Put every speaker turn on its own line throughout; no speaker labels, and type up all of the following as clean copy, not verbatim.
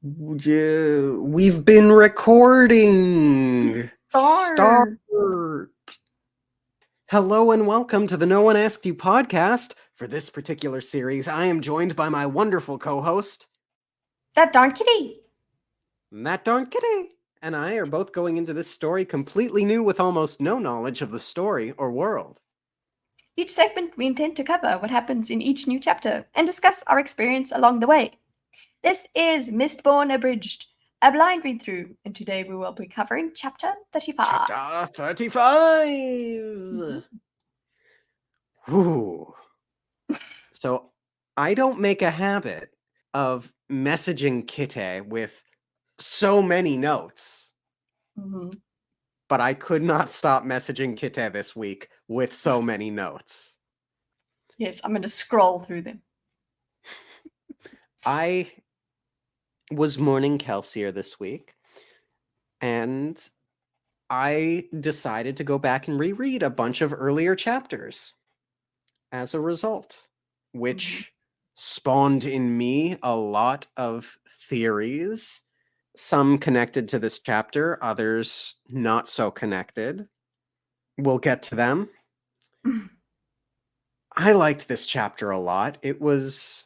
We've been recording. Start.
Star.
Hello and welcome to the No One Asked You podcast. For this particular series, I am joined by my wonderful co-host,
ThatDarnKitteh.
ThatDarnKitteh, and I are both going into this story completely new with almost no knowledge of the story or world.
Each segment we intend to cover what happens in each new chapter and discuss our experience along the way. This is Mistborn Abridged, a blind read-through, and today we will be covering Chapter 35.
Chapter 35! Whew. So, I don't make a habit of messaging Kitteh with so many notes.
Mm-hmm.
But I could not stop messaging Kitteh this week with so many notes.
Yes, I'm going to scroll through them.
I was mourning Kelsier this week, and I decided to go back and reread a bunch of earlier chapters as a result, which spawned in me a lot of theories, some connected to this chapter, others not so connected. We'll get to them. I liked this chapter a lot. It was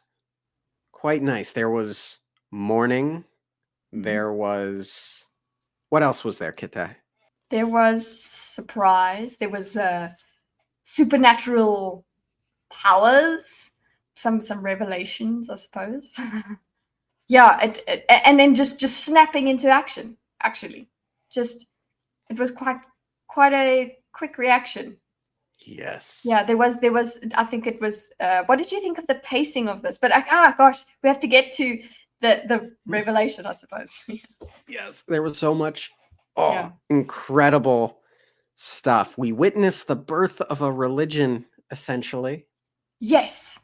quite nice. There was mourning. There was... What else was there, Kitteh?
There was surprise. There was supernatural powers. Some revelations, I suppose. Yeah, and then just snapping into action. Actually, it was quite a quick reaction.
Yes.
Yeah, there was. I think it was. What did you think of the pacing of this? But gosh, we have to get to the revelation, I suppose.
Yes, there was so much incredible stuff. We witnessed the birth of a religion, essentially.
Yes.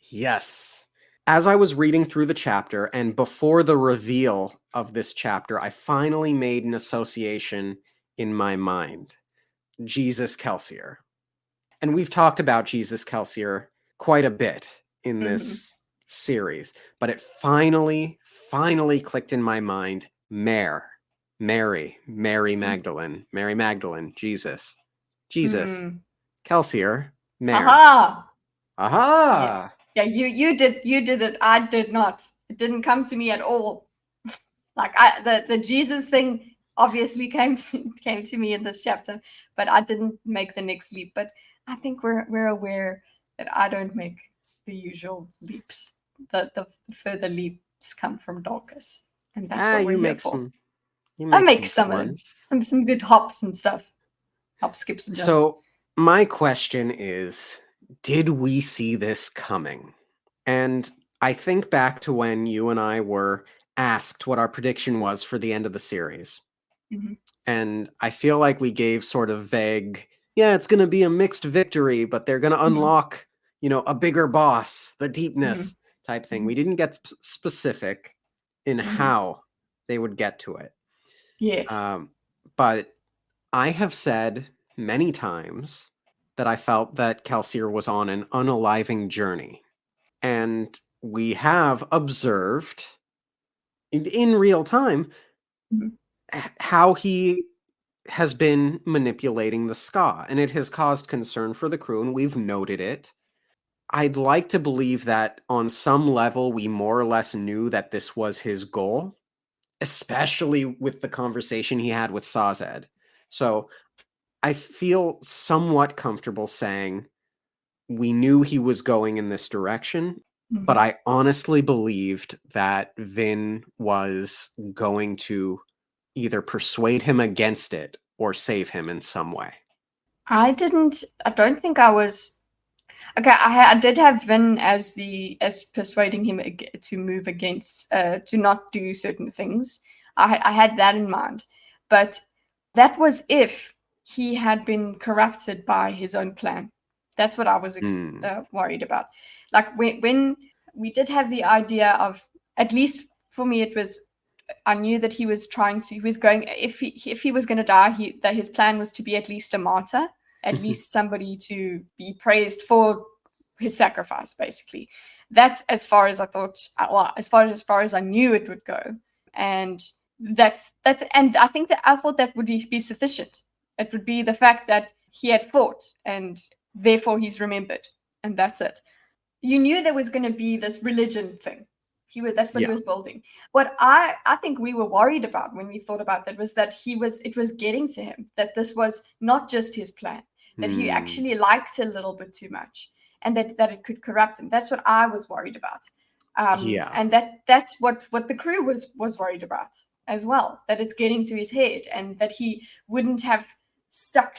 Yes. As I was reading through the chapter, and before the reveal of this chapter, I finally made an association in my mind. Jesus Kelsier. And we've talked about Jesus Kelsier quite a bit in this series, but it finally clicked in my mind. Mary Magdalene, Jesus, Kelsier, Mary. Aha!
Yeah, you did it. I did not. It didn't come to me at all. Like the Jesus thing obviously came to me in this chapter, but I didn't make the next leap. But I think we're aware that I don't make the usual leaps. The further leaps come from Dorkus, and that's what we're here for. I make some good hops and stuff. Hop, skips, and jumps.
So my question is, did we see this coming? And I think back to when you and I were asked what our prediction was for the end of the series. And I feel like we gave sort of vague, it's going to be a mixed victory, but they're going to unlock, a bigger boss, the deepness type thing. We didn't get specific in how they would get to it.
Yes.
But I have said many times that I felt that Kelsier was on an unaliving journey. And we have observed in real time how he has been manipulating the ska, and it has caused concern for the crew, and we've noted it. I'd like to believe that on some level we more or less knew that this was his goal, especially with the conversation he had with Sazed. So I feel somewhat comfortable saying we knew he was going in this direction, but I honestly believed that Vin was going to either persuade him against it or save him in some way.
I don't think I was. Okay, I did have Vin as persuading him to move against, to not do certain things. I had that in mind, but that was if he had been corrupted by his own plan. That's what I was worried about. Like when we did have the idea of, at least for me, it was, I knew that he was going, if he was going to die, that his plan was to be at least a martyr, at least somebody to be praised for his sacrifice, basically. That's as far as I thought, as far as I knew it would go. and that's and I thought that would be sufficient. It would be the fact that he had fought and therefore he's remembered, and that's it. You knew there was going to be this religion thing. That's what he was building. What I think we were worried about when we thought about that was that it was getting to him, that this was not just his plan, that he actually liked a little bit too much, and that it could corrupt him. That's what I was worried about. And that's what the crew was worried about as well, that it's getting to his head, and that he wouldn't have stayed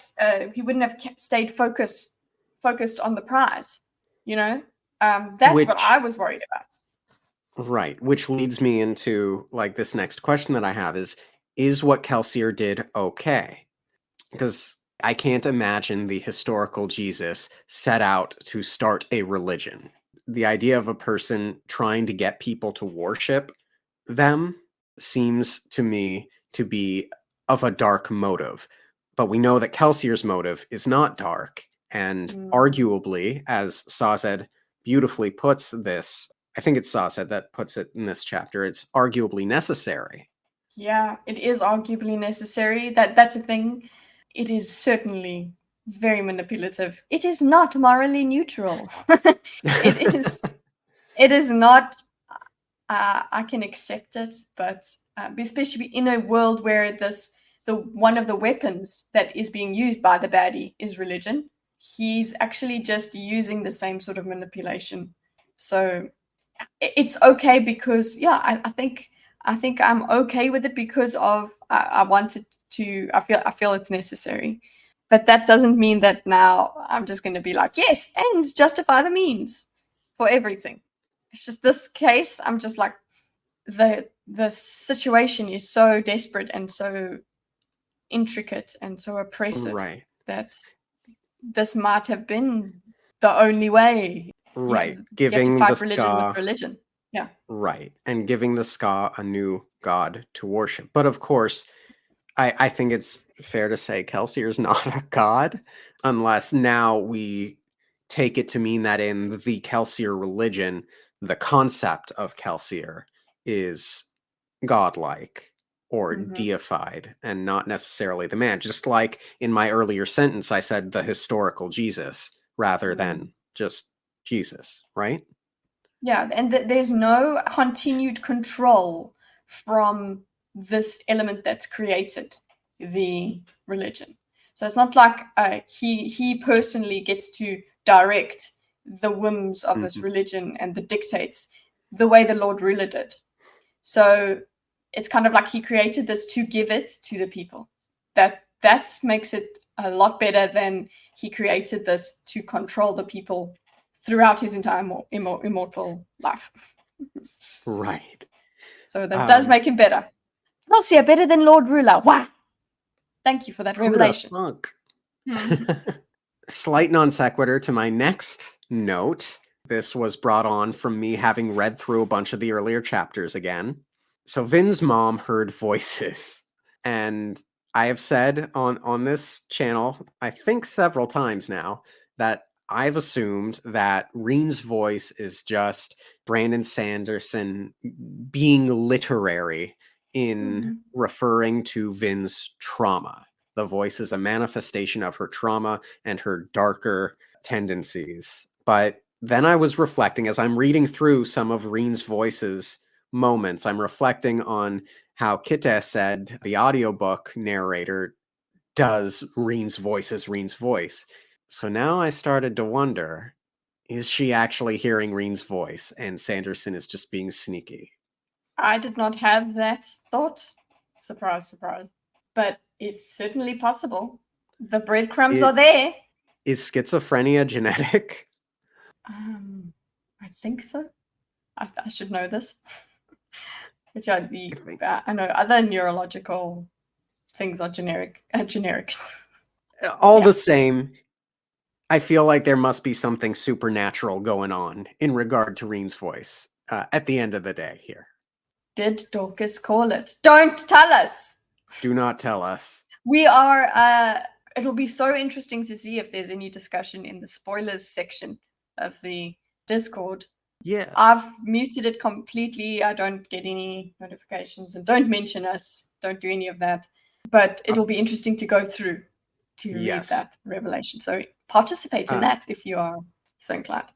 focused on the prize, that's what I was worried about.
Right, which leads me into like this next question that I have is what Kelsier did okay? Because I can't imagine the historical Jesus set out to start a religion. The idea of a person trying to get people to worship them seems to me to be of a dark motive. But we know that Kelsier's motive is not dark. And arguably, as Sazed beautifully puts this, I think it's Sazed that puts it in this chapter, it's arguably necessary.
Yeah, it is arguably necessary. That's a thing. It is certainly very manipulative. It is not morally neutral. It is not. I can accept it, but especially in a world where one of the weapons that is being used by the baddie is religion, he's actually just using the same sort of manipulation. So it's okay because I think I'm okay with it because of I feel it's necessary. But that doesn't mean that now I'm just going to be like, yes, ends justify the means for everything. It's just this case, I'm just like, the situation is so desperate and so intricate and so oppressive that this might have been the only way.
Right.
Giving the fight religion with religion. Yeah.
Right. And giving the Ska a new god to worship. But of course, I think it's fair to say Kelsier is not a god, unless now we take it to mean that in the Kelsier religion, the concept of Kelsier is godlike or deified and not necessarily the man. Just like in my earlier sentence, I said the historical Jesus rather than just Jesus, right?
Yeah, and there's no continued control from this element that's created the religion. So it's not like he personally gets to direct the whims of this religion and the dictates the way the Lord ruler did. So it's kind of like he created this to give it to the people. That makes it a lot better than he created this to control the people throughout his entire immortal life.
Right.
So that does make him better. Kelsier better than Lord Ruler. Wow. Thank you for that revelation.
Slight non sequitur to my next note. This was brought on from me having read through a bunch of the earlier chapters again. So Vin's mom heard voices. And I have said on this channel, I think several times now, that I've assumed that Reen's voice is just Brandon Sanderson being literary in referring to Vin's trauma. The voice is a manifestation of her trauma and her darker tendencies. But then I was reflecting, as I'm reading through some of Reen's voice's moments, I'm reflecting on how Kitteh said the audiobook narrator does Reen's voice as Reen's voice. So now I started to wonder, is she actually hearing Reen's voice and Sanderson is just being sneaky?
I did not have that thought. Surprise, surprise. But it's certainly possible. The breadcrumbs are there.
Is schizophrenia genetic?
I think so. I should know this. Which I know other neurological things are generic.
All the same, I feel like there must be something supernatural going on in regard to Reen's voice at the end of the day here.
Did Dorkus call it? Don't tell us!
Do not tell us.
We are, it'll be so interesting to see if there's any discussion in the spoilers section of the Discord.
Yes.
I've muted it completely. I don't get any notifications, and don't mention us. Don't do any of that. But it'll be interesting to go through to read that revelation. So participate in that if you are so inclined.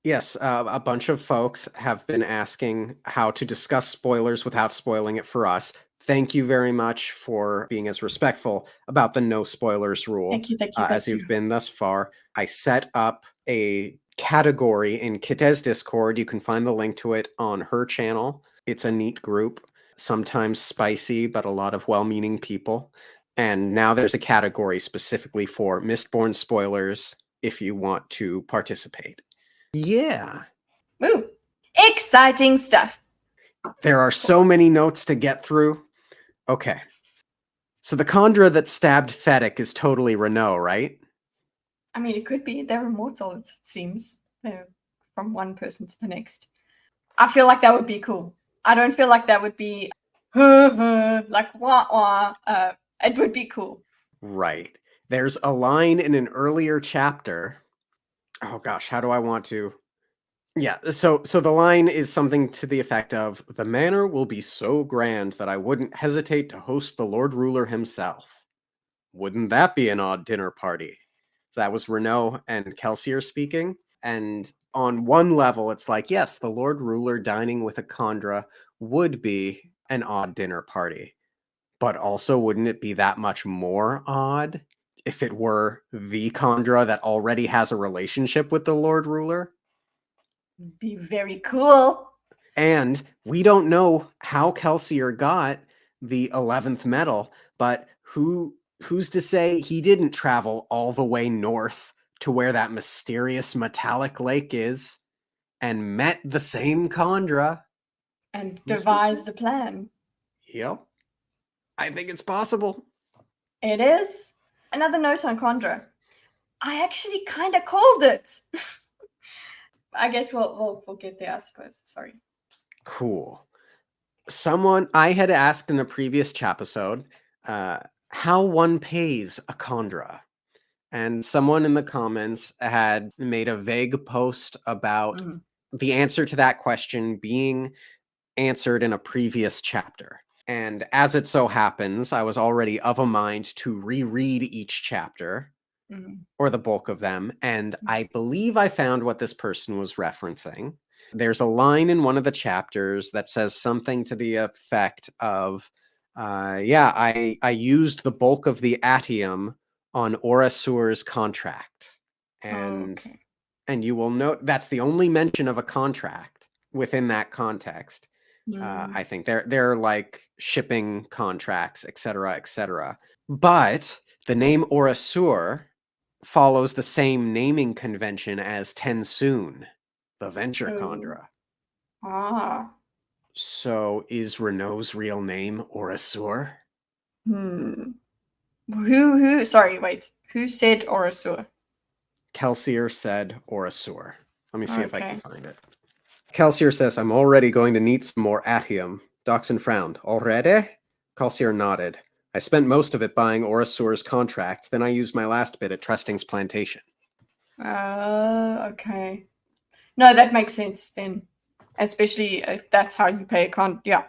Yes, a bunch of folks have been asking how to discuss spoilers without spoiling it for us. Thank you very much for being as respectful about the no spoilers rule
Thank you.
as you've been thus far. I set up a category in ThatDarnKitteh's Discord. You can find the link to it on her channel. It's a neat group, sometimes spicy, but a lot of well-meaning people. And now there's a category specifically for Mistborn spoilers if you want to participate. Yeah.
Woo. Exciting stuff.
There are so many notes to get through. Okay. So the Khandra that stabbed Fedek is totally Renault, right?
I mean, it could be. They're immortal, it seems. They're from one person to the next. I feel like that would be cool. I don't feel like that would be like wah wah. It would be cool.
Right. There's a line in an earlier chapter. Oh gosh, how do I want to? Yeah, so the line is something to the effect of, the manor will be so grand that I wouldn't hesitate to host the Lord Ruler himself. Wouldn't that be an odd dinner party? So that was Renault and Kelsier speaking. And on one level, it's like, yes, the Lord Ruler dining with a Khandra would be an odd dinner party. But also, wouldn't it be that much more odd if it were the Khandra that already has a relationship with the Lord Ruler?
Be very cool.
And we don't know how Kelsier got the 11th medal, but who's to say he didn't travel all the way north to where that mysterious metallic lake is and met the same Khandra
and devised the plan.
Yep. I think it's possible.
It is. Another note on Khandra. I actually kind of called it. I guess we'll get there, I suppose. Sorry.
Cool. I had asked in a previous chapisode how one pays a Khandra. And someone in the comments had made a vague post about the answer to that question being answered in a previous chapter. And as it so happens, I was already of a mind to reread each chapter, or the bulk of them, and I believe I found what this person was referencing. There's a line in one of the chapters that says something to the effect of, I used the bulk of the atium on Orasur's contract. And you will note that's the only mention of a contract within that context. I think they're like shipping contracts, etc., etc. But the name Orasur follows the same naming convention as Tensoon, the Venture Khandra. So is Renault's real name Orasur?
Who? Sorry, wait. Who said Orasur?
Kelsier said Orasur. Let me see if I can find it. Kelsier says, I'm already going to need some more atium. Doxson frowned. Already? Kelsier nodded. I spent most of it buying Orasur's contract, then I used my last bit at Trusting's plantation.
Okay. No, that makes sense then. Especially if that's how you pay a con. Yeah.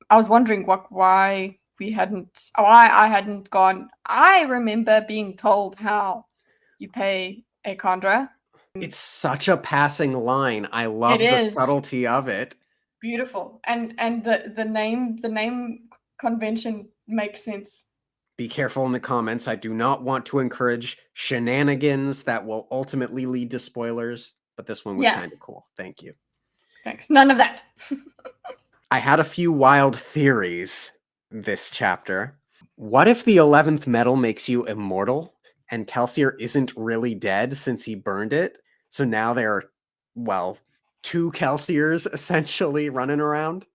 I was wondering why we hadn't. I hadn't gone. I remember being told how you pay a Khandra.
It's such a passing line. I love the subtlety of it.
Beautiful. And the name convention makes sense.
Be careful in the comments. I do not want to encourage shenanigans that will ultimately lead to spoilers, but this one was kind of cool. Thank you.
Thanks. None of that.
I had a few wild theories this chapter. What if the 11th medal makes you immortal and Kelsier isn't really dead since he burned it? So now there are, well, 2 Kelsiers essentially running around?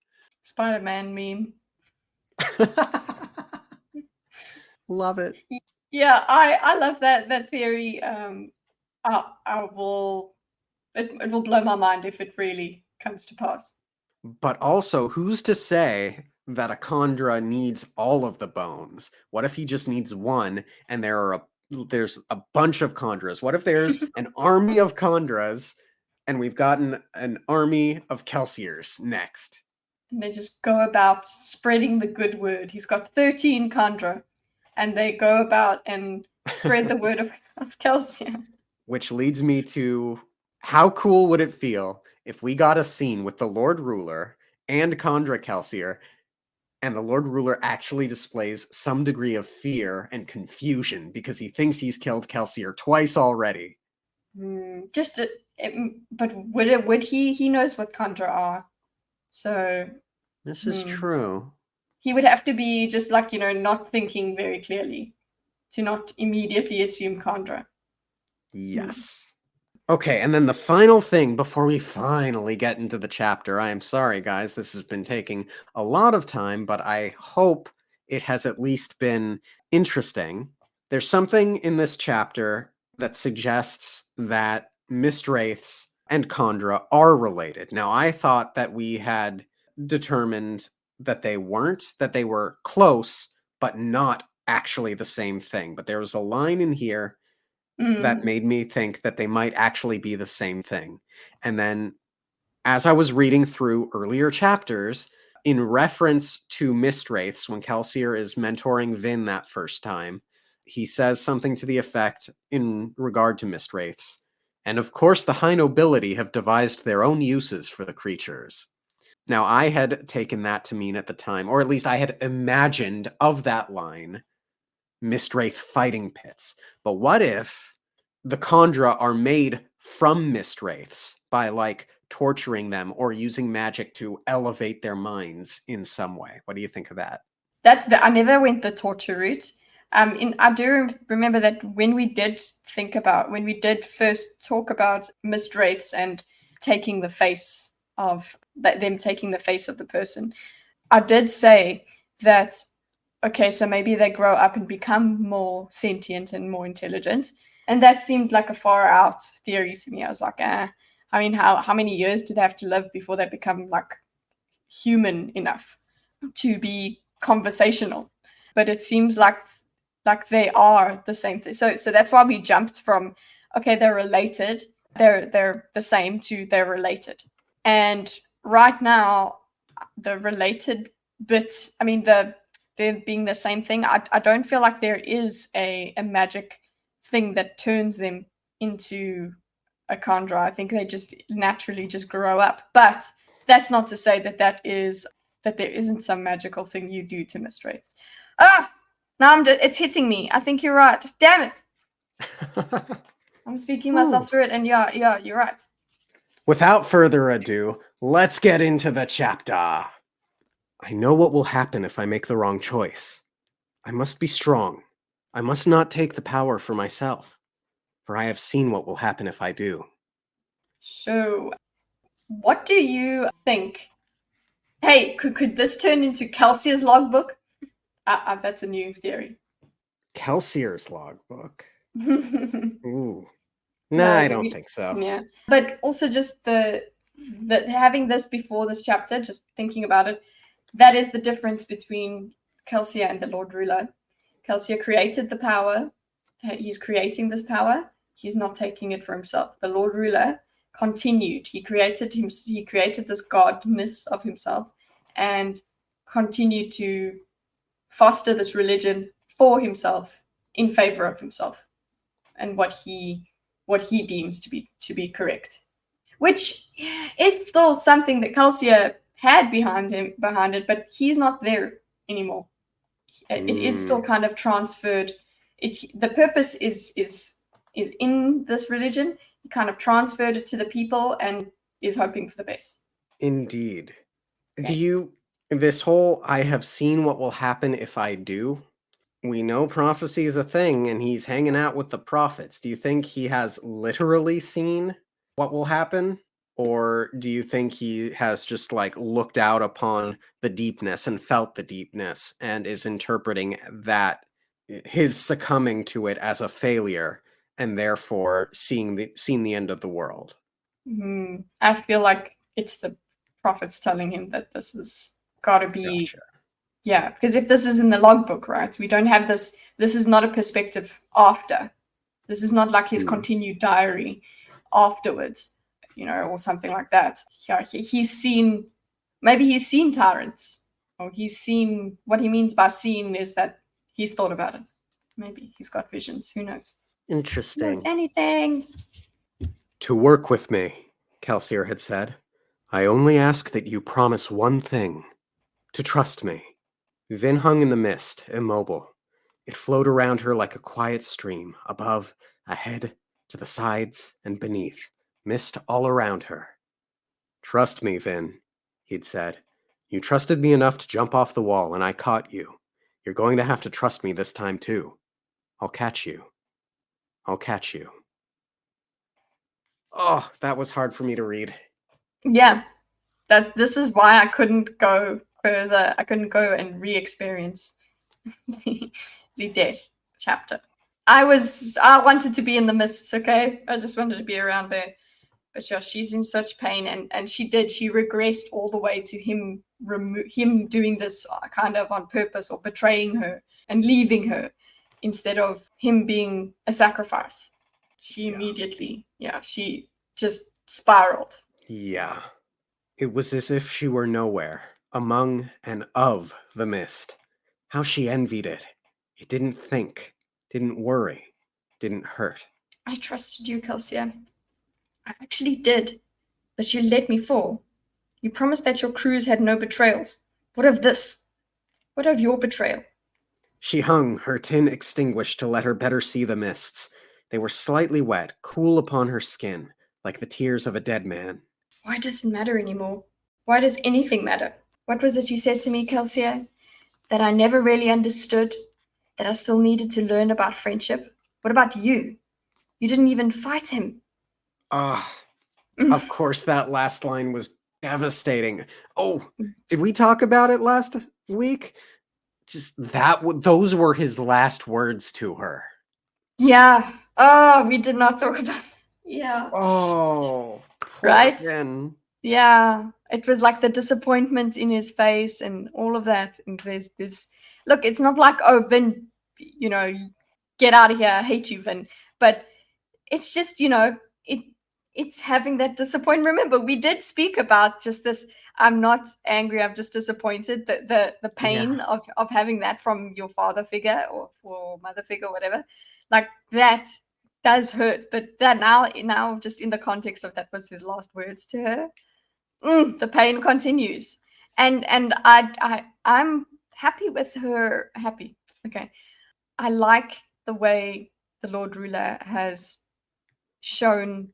Spider-Man meme.
Love it.
Yeah, I love that theory. I will. It will blow my mind if it really comes to pass.
But also, who's to say that a Khandra needs all of the bones? What if he just needs one, and there's a bunch of Khandras? What if there's an army of Khandras And we've gotten an army of Kelsiers next.
And they just go about spreading the good word. He's got 13 Kandra, and they go about and spread the word of Kelsier.
Which leads me to, how cool would it feel if we got a scene with the Lord Ruler and Kandra Kelsier, and the Lord Ruler actually displays some degree of fear and confusion because he thinks he's killed Kelsier twice already.
But would he knows what Kandra are, so
this is true.
He would have to be just like, not thinking very clearly to not immediately assume Kandra.
Yes. Okay, and then the final thing before we finally get into the chapter. I am sorry, guys, this has been taking a lot of time, but I hope it has at least been interesting. There's something in this chapter that suggests that Mistwraiths and Kandra are related. Now, I thought that we had determined that they weren't, that they were close, but not actually the same thing. But there was a line in here that made me think that they might actually be the same thing. And then as I was reading through earlier chapters, in reference to Mistwraiths, when Kelsier is mentoring Vin that first time, he says something to the effect in regard to Mistwraiths. And of course, the high nobility have devised their own uses for the creatures. Now, I had taken that to mean at the time, or at least I had imagined of that line, Mistwraith fighting pits. But what if the Kandra are made from Mistwraiths by, like, torturing them or using magic to elevate their minds in some way? What do you think of that?
That I never went the torture route. I do remember that when we did first talk about Mistwraiths and taking the face of them taking the face of the person, I did say that, okay, so maybe they grow up and become more sentient and more intelligent. And that seemed like a far out theory to me. I was like, I mean, how many years do they have to live before they become like human enough to be conversational? But it seems like they are the same thing. So that's why we jumped from, okay, they're related, they're the same, to they're related. And right now, the related bit, I mean, they're being the same thing. I don't feel like there is a magic thing that turns them into a Kandra. I think they just naturally just grow up. But that's not to say that there isn't some magical thing you do to Mistwraiths. Now it's hitting me. I think you're right. Damn it. I'm speaking myself through it, and yeah, you're right.
Without further ado, let's get into the chapter. I know what will happen if I make the wrong choice. I must be strong. I must not take the power for myself, for I have seen what will happen if I do.
So, what do you think? Hey, could this turn into Kelsier's logbook? That's a new theory.
Kelsier's logbook? Ooh. No, I don't think so.
Yeah, but also just the having this before this chapter, just thinking about it, that is the difference between Kelsier and the Lord Ruler. Kelsier created the power. He's creating this power. He's not taking it for himself. The Lord Ruler continued. He created this godness of himself and continued to foster this religion for himself, in favor of himself and what he deems to be correct, which is still something that Kelsier had behind it, but he's not there anymore. It is still kind of transferred. The purpose is in this religion. He kind of transferred it to the people and is hoping for the best.
Indeed. Okay. This whole I have seen what will happen if I do, we know prophecy is a thing and he's hanging out with the prophets. Do you think he has literally seen what will happen? Or do you think he has just like looked out upon the deepness and felt the deepness and is interpreting that his succumbing to it as a failure and therefore seen the end of the world?
I feel like it's the prophets telling him that this has got to be. Gotcha. Yeah, because if this is in the logbook, right, we don't have this. This is not a perspective after. This is not like his continued diary afterwards. or something like that. Yeah, he's seen, maybe he's seen tyrants, or he's seen, what he means by seen is that he's thought about it. Maybe he's got visions. Who knows?
Interesting.
Knows anything.
To work with me, Kelsier had said. I only ask that you promise one thing. To trust me. Vin hung in the mist, immobile. It flowed around her like a quiet stream, above, ahead, to the sides, and beneath, mist all around her. Trust me, Vin, he'd said. You trusted me enough to jump off the wall, and I caught you. You're going to have to trust me this time, too. I'll catch you. I'll catch you. Oh, that was hard for me to read.
Yeah, this is why I couldn't go further. I couldn't go and re-experience the death chapter. I wanted to be in the mists, okay? I just wanted to be around there. But yeah, she's in such pain, and she regressed all the way to him doing this kind of on purpose, or betraying her and leaving her, instead of him being a sacrifice. She immediately, she just spiraled.
Yeah. It was as if she were nowhere, among and of the mist. How she envied it. It didn't think, didn't worry, didn't hurt.
I trusted you, Kelsier. I actually did, but you let me fall. You promised that your crews had no betrayals. What of this? What of your betrayal?
She hung, her tin extinguished to let her better see the mists. They were slightly wet, cool upon her skin, like the tears of a dead man.
Why does it matter anymore? Why does anything matter? What was it you said to me, Kelsier? That I never really understood? That I still needed to learn about friendship? What about you? You didn't even fight him.
Of course, that last line was devastating. Oh, did we talk about it last week? Just those were his last words to her.
Yeah. Oh, we did not talk about it. Yeah.
Oh,
right?
Vin.
Yeah. It was like the disappointment in his face and all of that. And there's this look, it's not like, oh, Vin, get out of here. I hate you, Vin. But it's just, it's having that disappointment. Remember, we did speak about just this. I'm not angry. I'm just disappointed. The pain of having that from your father figure or mother figure, whatever, like that does hurt. But that now, just in the context of that was his last words to her, the pain continues. And I'm happy with her. Happy. Okay. I like the way the Lord Ruler has shown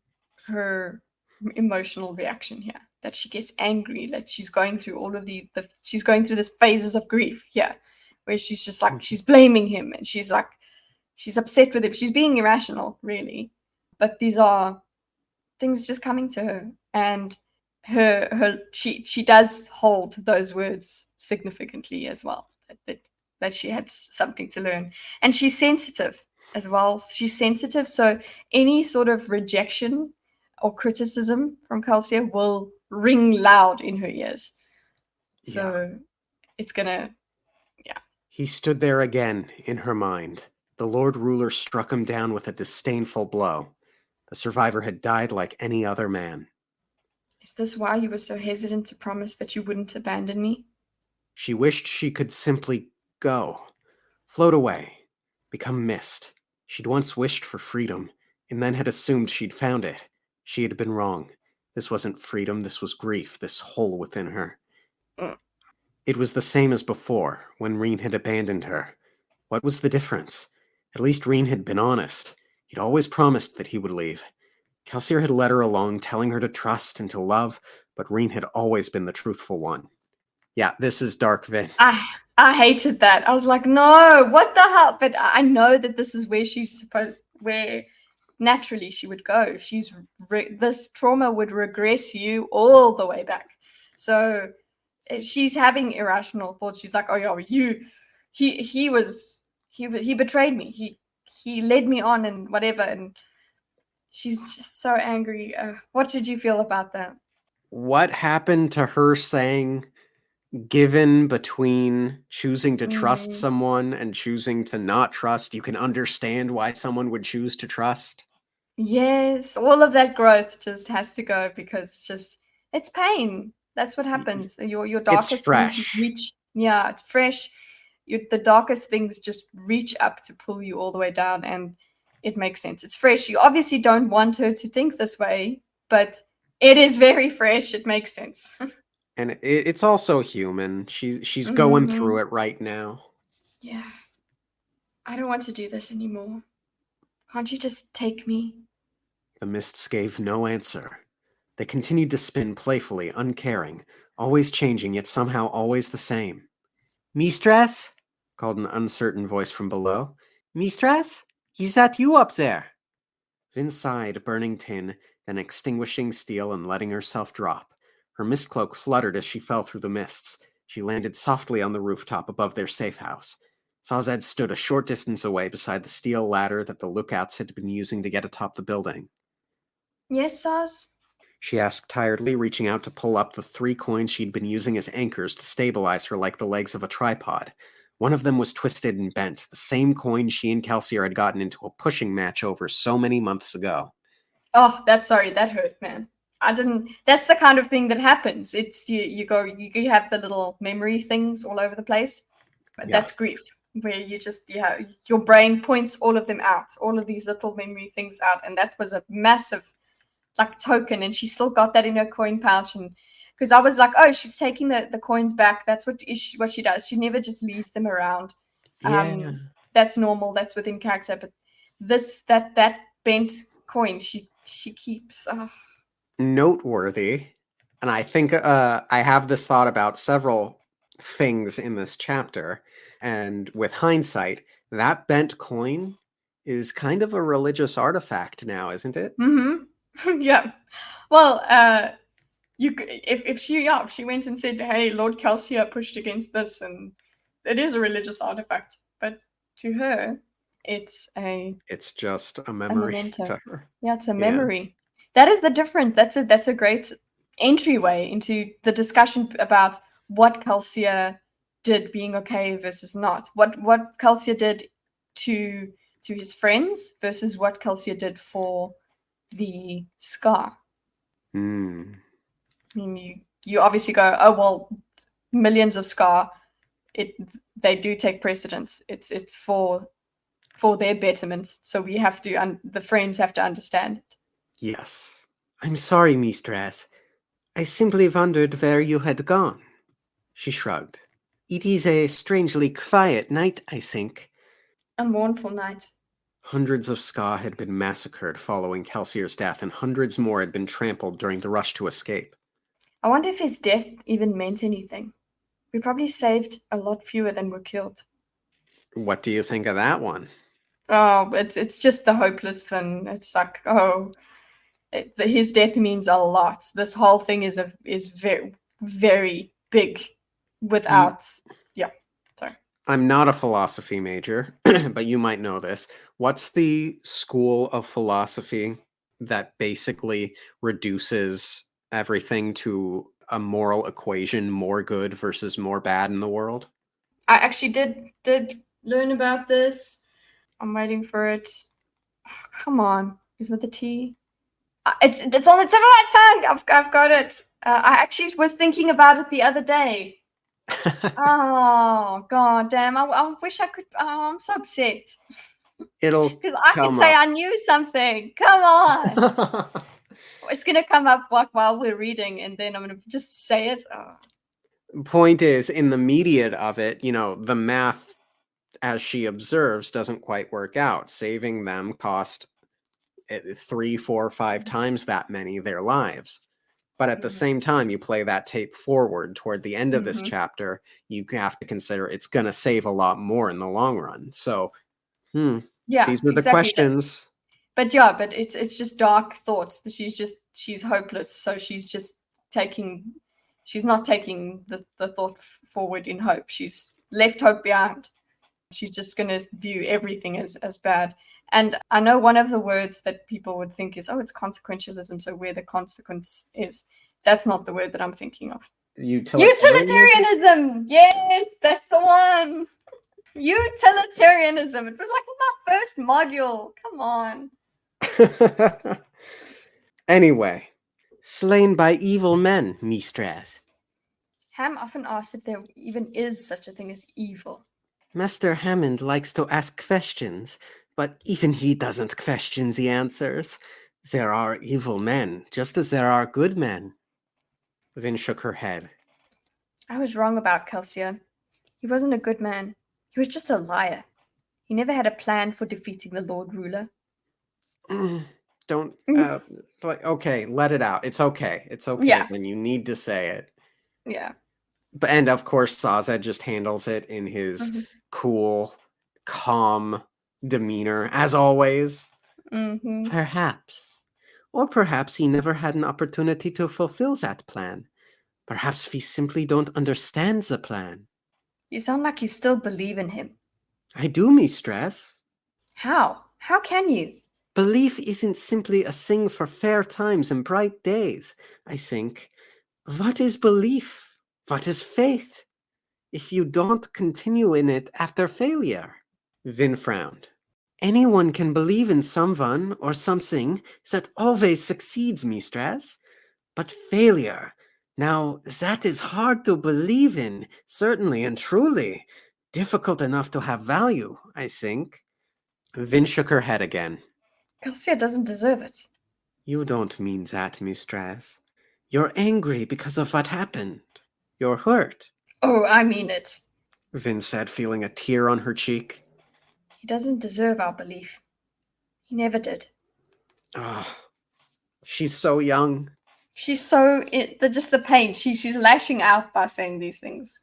her emotional reaction here, that she gets angry, that she's going through all of she's going through this phases of grief here, where she's just like, she's blaming him, and she's like, she's upset with him, she's being irrational, but these are things just coming to her, and she does hold those words significantly as well, that she had something to learn, and she's sensitive as well. She's sensitive, so any sort of rejection or criticism from Kelsier will ring loud in her ears. So it's gonna,
He stood there again in her mind. The Lord Ruler struck him down with a disdainful blow. The survivor had died like any other man.
Is this why you were so hesitant to promise that you wouldn't abandon me?
She wished she could simply go, float away, become mist. She'd once wished for freedom, and then had assumed she'd found it. She had been wrong. This wasn't freedom, this was grief, this hole within her. It was the same as before, when Reen had abandoned her. What was the difference? At least Reen had been honest. He'd always promised that he would leave. Kelsier had led her along, telling her to trust and to love, but Reen had always been the truthful one. Yeah, this is dark, Vin.
I hated that. I was like, no, what the hell? But I know that this is where where naturally she would go. This trauma would regress you all the way back. So she's having irrational thoughts. She's like, oh yeah, he betrayed me. He led me on and whatever. And she's just so angry. What did you feel about that?
What happened to her saying, given between choosing to trust someone and choosing to not trust, you can understand why someone would choose to trust?
Yes, all of that growth just has to go because just it's pain. That's what happens. Your
It's
darkest things
fresh.
reach. Yeah, it's fresh. The darkest things just reach up to pull you all the way down, and it makes sense. It's fresh. You obviously don't want her to think this way, but it is very fresh. It makes sense.
And it's also human. She's going
Hmm.
through it right now.
Yeah, I don't want to do this anymore. Can't you just take me?
The mists gave no answer. They continued to spin playfully, uncaring, always changing, yet somehow always the same. Mistress? Called an uncertain voice from below. Mistress? Is that you up there? Vin sighed, burning tin, then extinguishing steel and letting herself drop. Her mist cloak fluttered as she fell through the mists. She landed softly on the rooftop above their safe house. Sazed stood a short distance away beside the steel ladder that the lookouts had been using to get atop the building.
Yes, Saz?
She asked tiredly, reaching out to pull up the 3 coins she'd been using as anchors to stabilize her like the legs of a tripod. One of them was twisted and bent, the same coin she and Kelsier had gotten into a pushing match over so many months ago.
Oh, that hurt, man. I didn't. That's the kind of thing that happens. It's you have the little memory things all over the place. But
Yeah.
that's grief, where your brain points all of them out, all of these little memory things out, and that was a massive like token, and she still got that in her coin pouch, and because I was like, oh, she's taking the coins back. That's what she does. She never just leaves them around.
Yeah.
That's normal. That's within character. But that bent coin, she keeps.
Noteworthy, and I think I have this thought about several things in this chapter, and with hindsight, that bent coin is kind of a religious artifact now, isn't it?
Mm-hmm. Yeah. Well, if she went and said, "Hey, Lord Calcia pushed against this," and it is a religious artifact, but to her, it's
It's just a
a
memory
memento.
to her.
Yeah, it's a
Yeah.
memory. That is the difference. That's a great entryway into the discussion about what Calcia did being okay versus not. What Calcia did to his friends versus what Calcia did for the scar.
Hmm.
I mean, you obviously go, oh well, millions of scar. It they do take precedence. It's for their betterment. So we have to, and the friends have to understand it.
Yes. I'm sorry, mistress. I simply wondered where you had gone. She shrugged. It is a strangely quiet night, I think.
A mournful night.
Hundreds of Ska had been massacred following Kelsier's death, and hundreds more had been trampled during the rush to escape.
I wonder if his death even meant anything. We probably saved a lot fewer than were killed.
What do you think of that one?
Oh, it's just the hopeless thing. It's like, oh, his death means a lot. This whole thing is very very big.
You,
Without, yeah. Sorry.
I'm not a philosophy major, but you might know this. What's the school of philosophy that basically reduces everything to a moral equation, more good versus more bad in the world?
I actually did learn about this. I'm waiting for it. Oh, come on, is with the T. It's on the tip of my tongue. I've got it. I actually was thinking about it the other day. Oh god damn! I wish I could. Oh, I'm so upset
It'll
because I could
come
say
up.
I knew something. Come on, it's gonna come up while we're reading, and then I'm gonna just say it. Oh.
Point is, in the mediate of it, the math, as she observes, doesn't quite work out. Saving them cost 3, 4, 5 times that many their lives. But at the same time, you play that tape forward toward the end of this
Mm-hmm.
chapter, you have to consider it's going to save a lot more in the long run. So,
Yeah,
these are the
exactly.
questions.
But yeah, but it's just dark thoughts. She's hopeless, so she's not taking the thought forward in hope. She's left hope behind. She's just going to view everything as bad. And I know one of the words that people would think is, oh, it's consequentialism, so where the consequence is. That's not the word that I'm thinking of.
Utilitarianism?
Utilitarianism! Yes, that's the one. Utilitarianism. It was like in my first module. Come on.
Anyway, slain by evil men, mistress.
Ham often asks if there even is such a thing as evil.
Master Hammond likes to ask questions, but even he doesn't question the answers. There are evil men, just as there are good men. Vin shook her head.
I was wrong about Kelsier. He wasn't a good man. He was just a liar. He never had a plan for defeating the Lord Ruler.
Don't, it's like, okay, let it out. It's okay. It's okay
Yeah.
when you need to say it.
Yeah.
And of course, Sazed just handles it in his
Mm-hmm.
cool, calm demeanor, as always.
Mm-hmm.
Perhaps. Or perhaps he never had an opportunity to fulfill that plan. Perhaps we simply don't understand the plan.
You sound like you still believe in him.
I do, mistress.
How? How can you?
Belief isn't simply a thing for fair times and bright days, I think. What is belief? What is faith? If you don't continue in it after failure. Vin frowned. Anyone can believe in someone or something that always succeeds, mistress. But failure, now that is hard to believe in, certainly and truly. Difficult enough to have value, I think. Vin shook her head again.
Kelsier doesn't deserve it.
You don't mean that, mistress. You're angry because of what happened. You're hurt,
Oh, I mean it.
Vin said, feeling a tear on her cheek.
He doesn't deserve our belief. He never did.
Ah, she's so young.
She's so just the pain. She's lashing out by saying these things.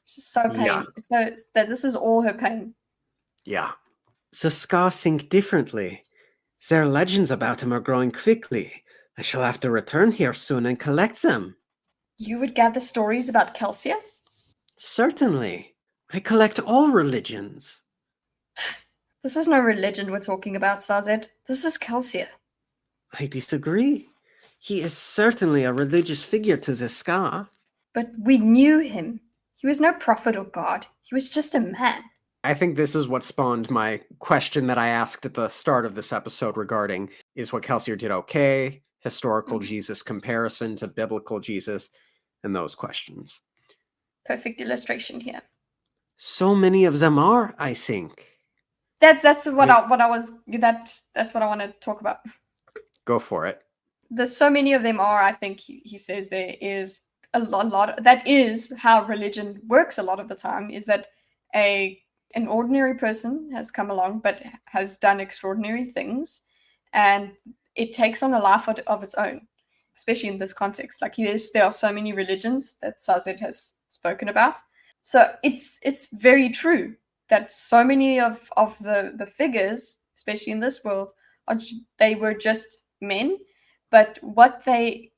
She's so
Yeah,
pain. So that this is all her pain.
yeah. The Ska think differently. Their legends about him are growing quickly. I shall have to return here soon and collect them.
You would gather stories about Kelsier?
Certainly. I collect all religions.
This is no religion we're talking about, Sazed. This is Kelsier.
I disagree. He is certainly a religious figure to the Ska.
But we knew him. He was no prophet or god. He was just a man.
I think this is what spawned my question that I asked at the start of this episode regarding, is what Kelsier did okay? Historical Jesus comparison to biblical Jesus, and those questions.
Perfect illustration here.
So many of them are, I think.
That's what I was that's what I want to talk about.
Go for it.
There's so many of them are. I think he says there is a lot. That is how religion works a lot of the time. Is that an ordinary person has come along but has done extraordinary things, and it takes on a life of its own, especially in this context. Like there are so many religions that Sazed has spoken about. So it's very true that so many of the figures, especially in this world, they were just men, but what the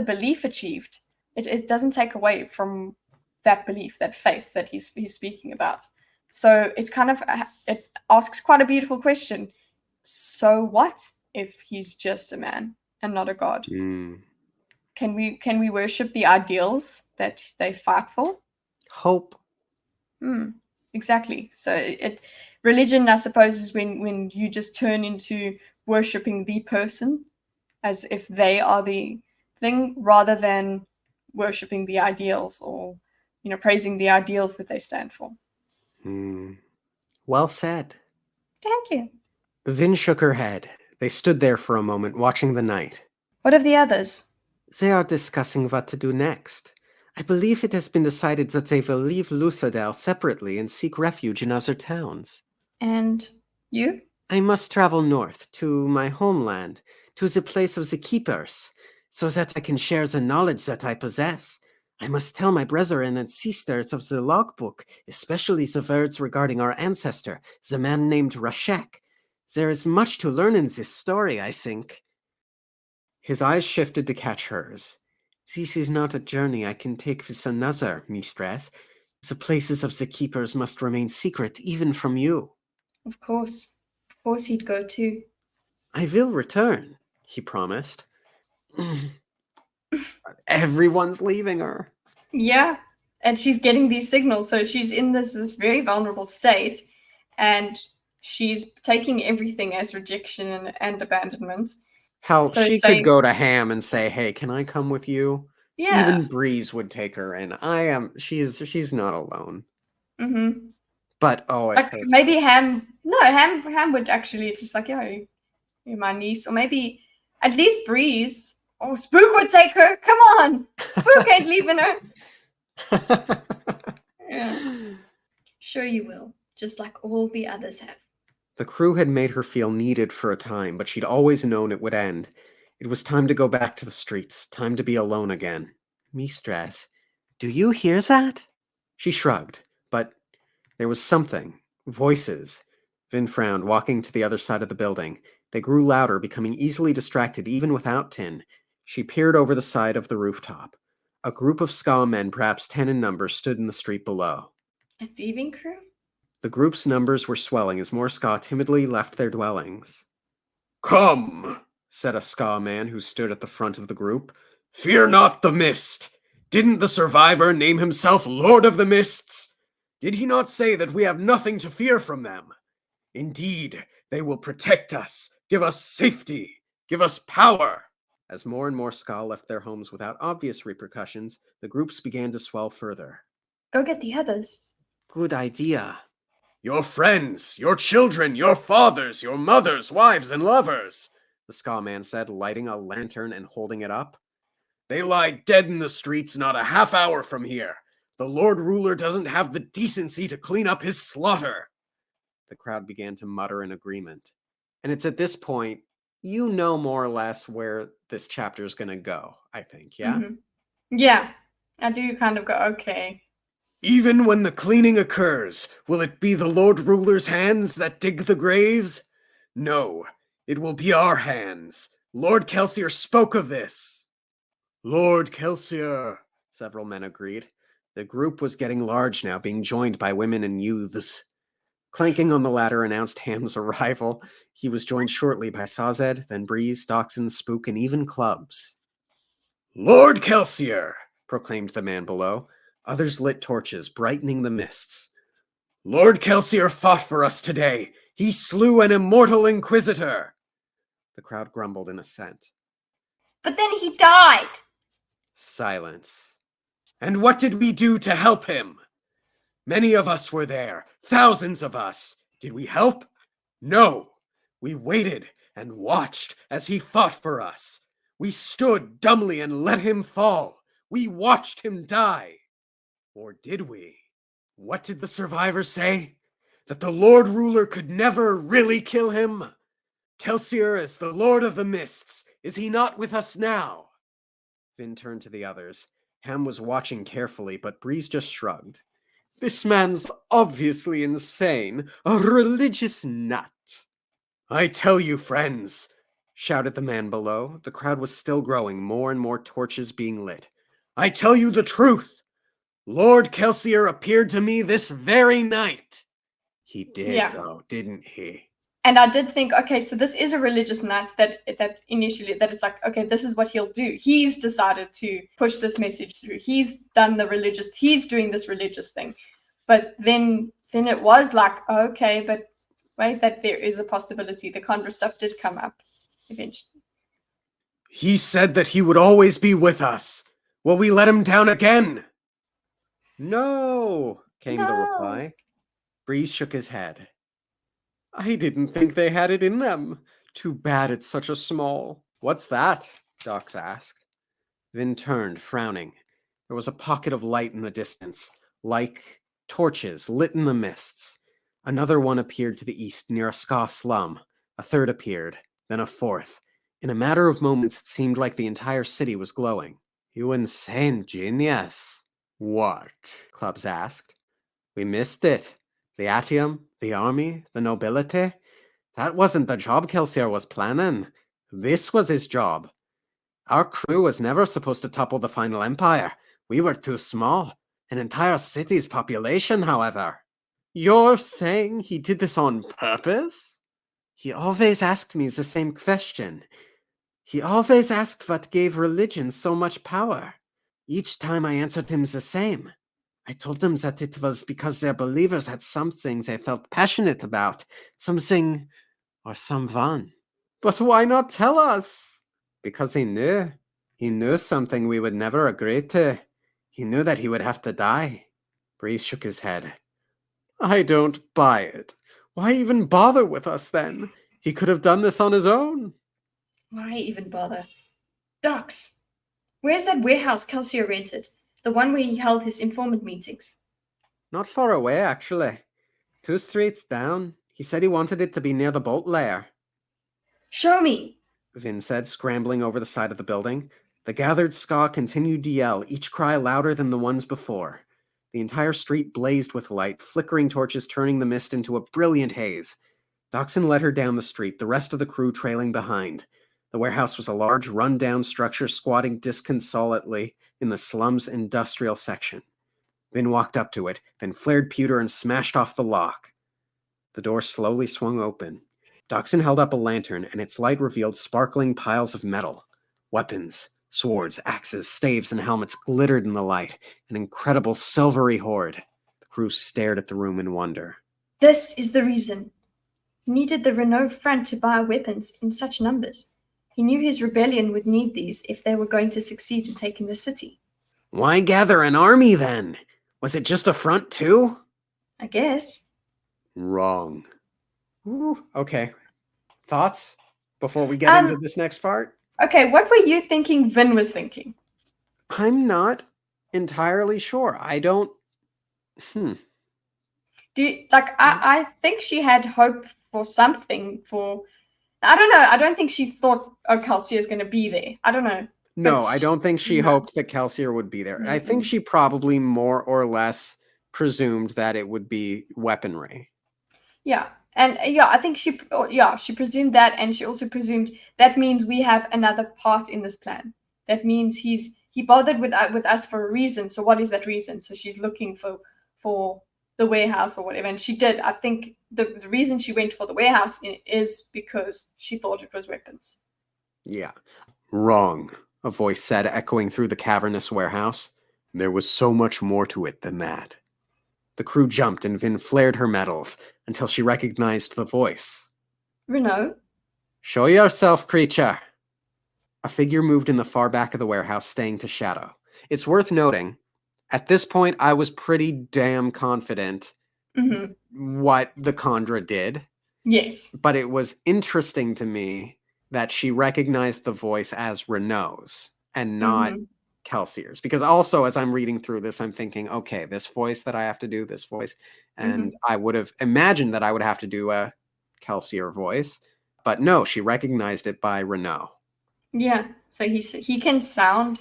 belief achieved, it doesn't take away from that belief, that faith that he's speaking about. So it's kind of it asks quite a beautiful question. So what if he's just a man and not a god? Can we worship the ideals that they fight for?
Hope.
Exactly. So religion, I suppose, is when you just turn into worshipping the person as if they are the thing, rather than worshipping the ideals, or praising the ideals that they stand for.
Well said.
Thank you.
Vin shook her head. They stood there for a moment, watching the night.
What of the others?
They are discussing what to do next. I believe it has been decided that they will leave Luthadel separately and seek refuge in other towns.
And you?
I must travel north, to my homeland, to the place of the keepers, so that I can share the knowledge that I possess. I must tell my brethren and sisters of the logbook, especially the words regarding our ancestor, the man named Rashek. There is much to learn in this story, I think. His eyes shifted to catch hers. This is not a journey I can take with another, mistress. The places of the keepers must remain secret, even from you.
Of course he'd go too.
I will return, he promised. Everyone's leaving her.
Yeah, and she's getting these signals, so she's in this very vulnerable state, and she's taking everything as rejection and abandonment.
Hell,
So
she could
saying,
go to Ham and say, "Hey, can I come with you?"
yeah,
Even Breeze would take her, and she's not alone.
mm-hmm.
But oh, it
Like
hurts.
maybe Ham would actually just like, yo, you're my niece, or maybe at least Breeze or Spook would take her. Come on, Spook ain't leaving her. Yeah,
Sure you will, just like all the others have.
The crew had made her feel needed for a time, but she'd always known it would end. It was time to go back to the streets, time to be alone again. Mistress, do you hear that? She shrugged, but there was something. Voices. Vin frowned, walking to the other side of the building. They grew louder, becoming easily distracted even without Tin. She peered over the side of the rooftop. A group of ska men, perhaps 10 in number, stood in the street below.
A thieving crew?
The group's numbers were swelling as more ska timidly left their dwellings. "Come," said a ska man who stood at the front of the group. "Fear not the mist. Didn't the survivor name himself Lord of the Mists? Did he not say that we have nothing to fear from them? Indeed, they will protect us, give us safety, give us power." As more and more ska left their homes without obvious repercussions, the groups began to swell further.
Go get the others.
Good idea. "Your friends, your children, your fathers, your mothers, wives, and lovers," the ska man said, lighting a lantern and holding it up. "They lie dead in the streets not a half hour from here. The Lord Ruler doesn't have the decency to clean up his slaughter." The crowd began to mutter in agreement. And it's at this point, you know more or less where this chapter is going to go, I think, yeah?
Mm-hmm. Yeah, I do kind of go, okay.
"Even when the cleaning occurs, will it be the Lord Ruler's hands that dig the graves? No, it will be our hands. Lord Kelsier spoke of this." "Lord Kelsier," several men agreed. The group was getting large now, being joined by women and youths. Clanking on the ladder announced Ham's arrival. He was joined shortly by Sazed, then Breeze, Dachshund, Spook, and even Clubs. "Lord Kelsier," proclaimed the man below. Others lit torches, brightening the mists. "Lord Kelsier fought for us today. He slew an immortal inquisitor." The crowd grumbled in assent.
But then he died.
Silence. "And what did we do to help him? Many of us were there, thousands of us. Did we help? No. We waited and watched as he fought for us. We stood dumbly and let him fall. We watched him die. Or did we? What did the survivor say? That the Lord Ruler could never really kill him? Kelsier is the Lord of the Mists. Is he not with us now?" Vin turned to the others. Ham was watching carefully, but Breeze just shrugged. "This man's obviously insane, a religious nut." "I tell you, friends," shouted the man below. The crowd was still growing, more and more torches being lit. "I tell you the truth. Lord Kelsier appeared to me this very night." He did,
Yeah.
though, didn't he?
And I did think, okay, so this is a religious nut that initially that it's like, okay, this is what he'll do. He's decided to push this message through. He's doing this religious thing. But then it was like, okay, but wait, that there is a possibility. The Condra stuff did come up eventually.
"He said that he would always be with us. Will we let him down again?" "No," came the reply. Breeze shook his head. "I didn't think they had it in them. Too bad it's such a small—" "What's that?" Dox asked. Vin turned, frowning. There was a pocket of light in the distance, like torches lit in the mists. Another one appeared to the east near a ska slum. A third appeared, then a fourth. In a matter of moments, it seemed like the entire city was glowing. "You insane genius." "What?" Clubs asked. "We missed it. The Atium, the army, the nobility. That wasn't the job Kelsier was planning. This was his job. Our crew was never supposed to topple the final empire. We were too small. An entire city's population, however." "You're saying he did this on purpose?" "He always asked me the same question. He always asked what gave religion so much power. Each time I answered him the same. I told them that it was because their believers had something they felt passionate about, something or someone. But why not tell us? Because he knew. He knew something we would never agree to. He knew that he would have to die. Bree shook his head. I don't buy it. Why even bother with us then? He could have done this on his own.
Why even bother? Docs, where's that warehouse Kelsier rented? The one where he held his informant meetings.
Not far away, actually. 2 streets down. He said he wanted it to be near the boat lair.
Show me!
Vin said, scrambling over the side of the building. The gathered ska continued to yell, each cry louder than the ones before. The entire street blazed with light, flickering torches turning the mist into a brilliant haze. Dachshund led her down the street, the rest of the crew trailing behind. The warehouse was a large, run-down structure squatting disconsolately in the slum's industrial section. Vin walked up to it, then flared pewter and smashed off the lock. The door slowly swung open. Dachshund held up a lantern, and its light revealed sparkling piles of metal. Weapons, swords, axes, staves, and helmets glittered in the light, an incredible silvery horde. The crew stared at the room in wonder.
This is the reason. He needed the Renault front to buy weapons in such numbers. He knew his rebellion would need these if they were going to succeed in taking the city.
Why gather an army then? Was it just a front too?
I guess.
Wrong. Ooh, okay. Thoughts before we get into this next part?
Okay, what were you thinking Vin was thinking?
I'm not entirely sure. I don't.
Do you, I think she had hope for something. I don't know. I don't think she thought Kelsier is going to be there. I don't know.
No, I don't think she hoped that Kelsier would be there.
Mm-hmm.
I think she probably more or less presumed that it would be weaponry.
Yeah. And I think she presumed that, and she also presumed that means we have another part in this plan. That means he bothered with us for a reason. So what is that reason? So she's looking for the warehouse or whatever, and she did. I think the reason she went for the warehouse is because she thought it was weapons.
Yeah. Wrong, a voice said, echoing through the cavernous warehouse. There was so much more to it than that. The crew jumped, and Vin flared her metals until she recognized the voice.
Renault?
Show yourself, creature! A figure moved in the far back of the warehouse, staying to shadow. It's worth noting, at this point, I was pretty damn confident what the Khandra did.
Yes.
But it was interesting to me that she recognized the voice as Renault's and not Kelsier's. Because also, as I'm reading through this, I'm thinking, okay, this voice that I have to do, this voice. And I would have imagined that I would have to do a Kelsier voice. But no, she recognized it by Renault.
Yeah. So he can sound...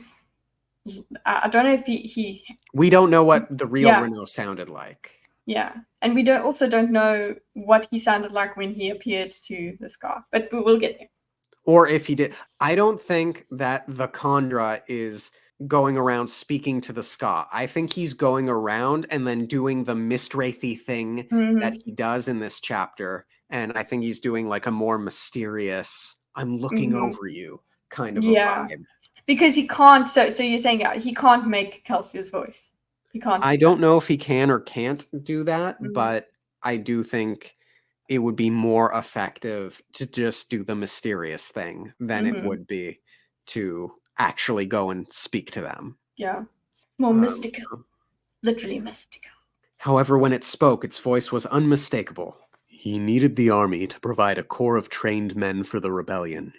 I don't know if he... We
don't know what the real Renault sounded like.
Yeah. And we also don't know what he sounded like when he appeared to the Scar. But we'll get there.
Or if he did. I don't think that the Khandra is going around speaking to the Ska. I think he's going around and then doing the Mistwraithy thing that he does in this chapter. And I think he's doing like a more mysterious, I'm looking over you kind of a vibe.
Because he can't, so you're saying he can't make Kelsier's voice. He can't.
I don't know if he can or can't do that, but I do think it would be more effective to just do the mysterious thing than it would be to actually go and speak to them.
Yeah. More mystical. Literally mystical.
However, when it spoke, its voice was unmistakable. He needed the army to provide a corps of trained men for the rebellion.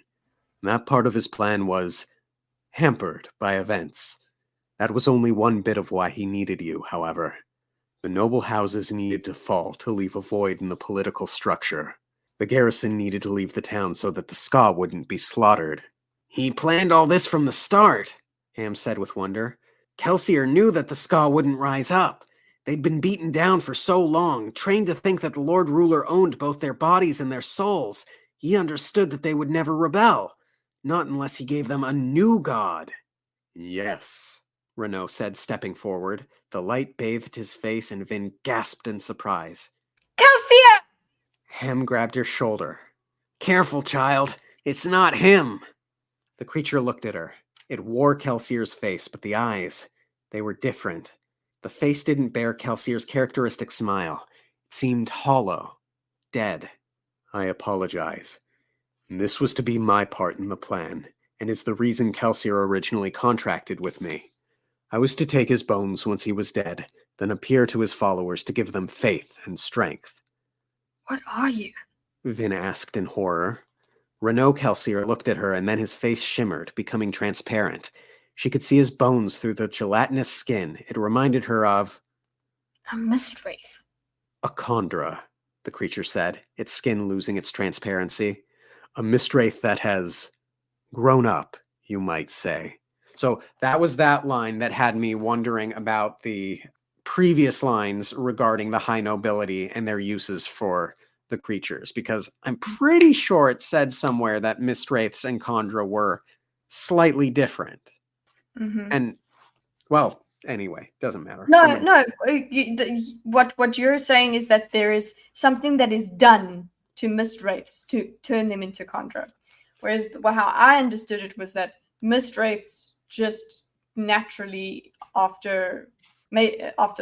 That part of his plan was hampered by events. That was only one bit of why he needed you, however. The noble houses needed to fall to leave a void in the political structure. The garrison needed to leave the town so that the Ska wouldn't be slaughtered. He planned all this from the start, Ham said with wonder. Kelsier knew that the Ska wouldn't rise up. They'd been beaten down for so long, trained to think that the Lord Ruler owned both their bodies and their souls. He understood that they would never rebel, not unless he gave them a new god. Yes, Renault said, stepping forward. The light bathed his face, and Vin gasped in surprise.
Kelsier!
Ham grabbed her shoulder. Careful, child. It's not him. The creature looked at her. It wore Kelsier's face, but the eyes, they were different. The face didn't bear Kelsier's characteristic smile. It seemed hollow, dead. I apologize. This was to be my part in the plan, and is the reason Kelsier originally contracted with me. I was to take his bones once he was dead, then appear to his followers to give them faith and strength.
What are you?
Vin asked in horror. Renaud Kelsier looked at her, and then his face shimmered, becoming transparent. She could see his bones through the gelatinous skin. It reminded her of...
A mist wraith.
A chondra, the creature said, its skin losing its transparency. A mist wraith that has grown up, you might say. So that was that line that had me wondering about the previous lines regarding the high nobility and their uses for the creatures, because I'm pretty sure it said somewhere that mist wraiths and chondra were slightly different.
Mm-hmm.
And, well, anyway, doesn't matter.
No. What you're saying is that there is something that is done to mist wraiths to turn them into chondra. Whereas how I understood it was that mist wraiths just naturally, after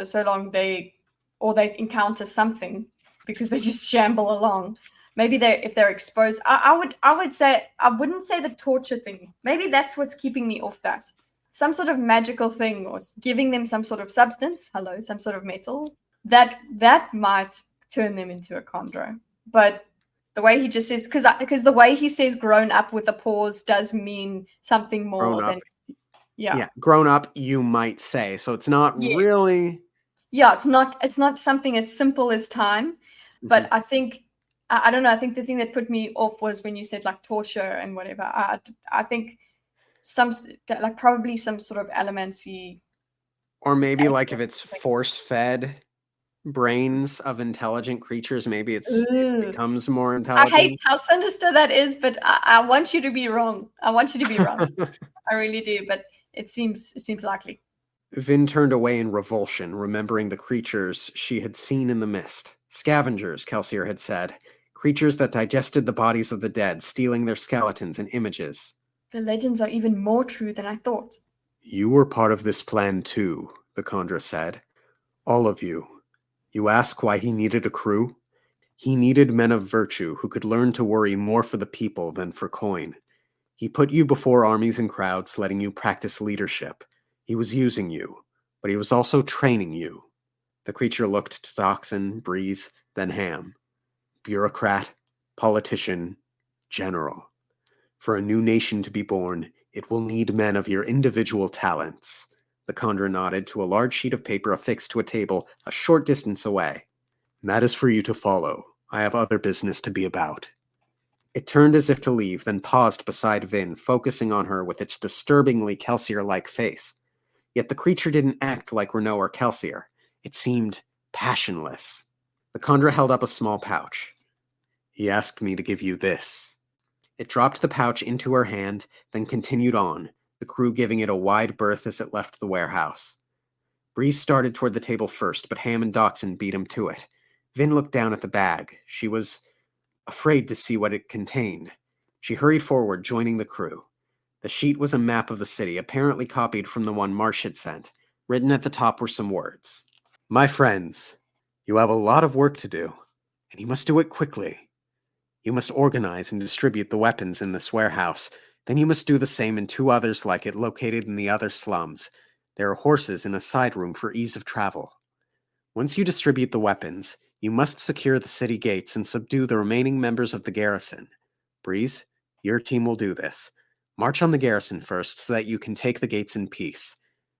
so long, they encounter something because they just shamble along. Maybe if they're exposed, I would say, I wouldn't say the torture thing. Maybe that's what's keeping me off that. Some sort of magical thing, or giving them some sort of substance, some sort of metal, that might turn them into a chondra. But the way he just says, because the way he says grown up with a pause does mean something more than... Yeah,
grown up, you might say. So it's not really...
Yeah, it's not something as simple as time. But I think, I don't know, I think the thing that put me off was when you said like torture and whatever. I think probably some sort of elemency.
Or maybe like if it's force-fed brains of intelligent creatures, maybe it becomes more intelligent.
I hate how sinister that is, but I want you to be wrong. I want you to be wrong. I really do, but it seems likely.
Vin turned away in revulsion, remembering the creatures she had seen in the mist. Scavengers, Kelsier had said. Creatures that digested the bodies of the dead, stealing their skeletons and images.
The legends are even more true than I thought.
You were part of this plan too, the chondra said. All of you. You ask why he needed a crew? He needed men of virtue who could learn to worry more for the people than for coin. He put you before armies and crowds, letting you practice leadership. He was using you, but he was also training you. The creature looked to Dachshund, Breeze, then Ham. Bureaucrat, politician, general. For a new nation to be born, it will need men of your individual talents. The chondra nodded to a large sheet of paper affixed to a table a short distance away. That is for you to follow. I have other business to be about. It turned as if to leave, then paused beside Vin, focusing on her with its disturbingly Kelsier-like face. Yet the creature didn't act like Renaud or Kelsier. It seemed passionless. The chondra held up a small pouch. He asked me to give you this. It dropped the pouch into her hand, then continued on, the crew giving it a wide berth as it left the warehouse. Breeze started toward the table first, but Ham and Dachshund beat him to it. Vin looked down at the bag. She was afraid to see what it contained. She hurried forward, joining the crew. The sheet was a map of the city, apparently copied from the one Marsh had sent. Written at the top were some words. My friends, you have a lot of work to do, and you must do it quickly. You must organize and distribute the weapons in this warehouse. Then you must do the same in 2 others like it located in the other slums. There are horses in a side room for ease of travel. Once you distribute the weapons, you must secure the city gates and subdue the remaining members of the garrison. Breeze, your team will do this. March on the garrison first so that you can take the gates in peace.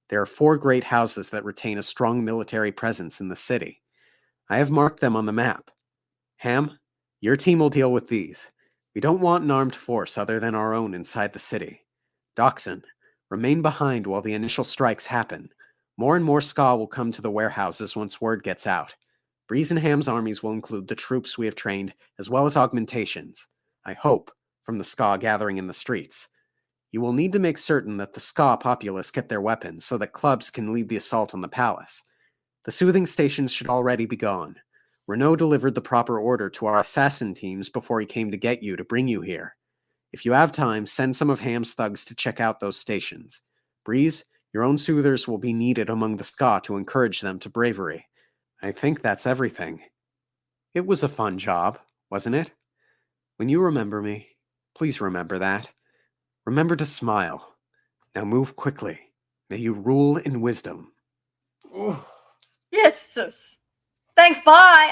There are 4 great houses that retain a strong military presence in the city. I have marked them on the map. Ham, your team will deal with these. We don't want an armed force other than our own inside the city. Dachshund, remain behind while the initial strikes happen. More and more Ska will come to the warehouses once word gets out. Breeze and Ham's armies will include the troops we have trained, as well as augmentations. I hope, from the Ska gathering in the streets. You will need to make certain that the Ska populace get their weapons so that clubs can lead the assault on the palace. The soothing stations should already be gone. Renaud delivered the proper order to our assassin teams before he came to get you to bring you here. If you have time, send some of Ham's thugs to check out those stations. Breeze, Your own soothers will be needed among the Ska to encourage them to bravery. I think that's everything. It was a fun job, wasn't it? When you remember me, please remember that. Remember to smile. Now move quickly. May you rule in wisdom." Ooh.
Yes, sis. Thanks, bye.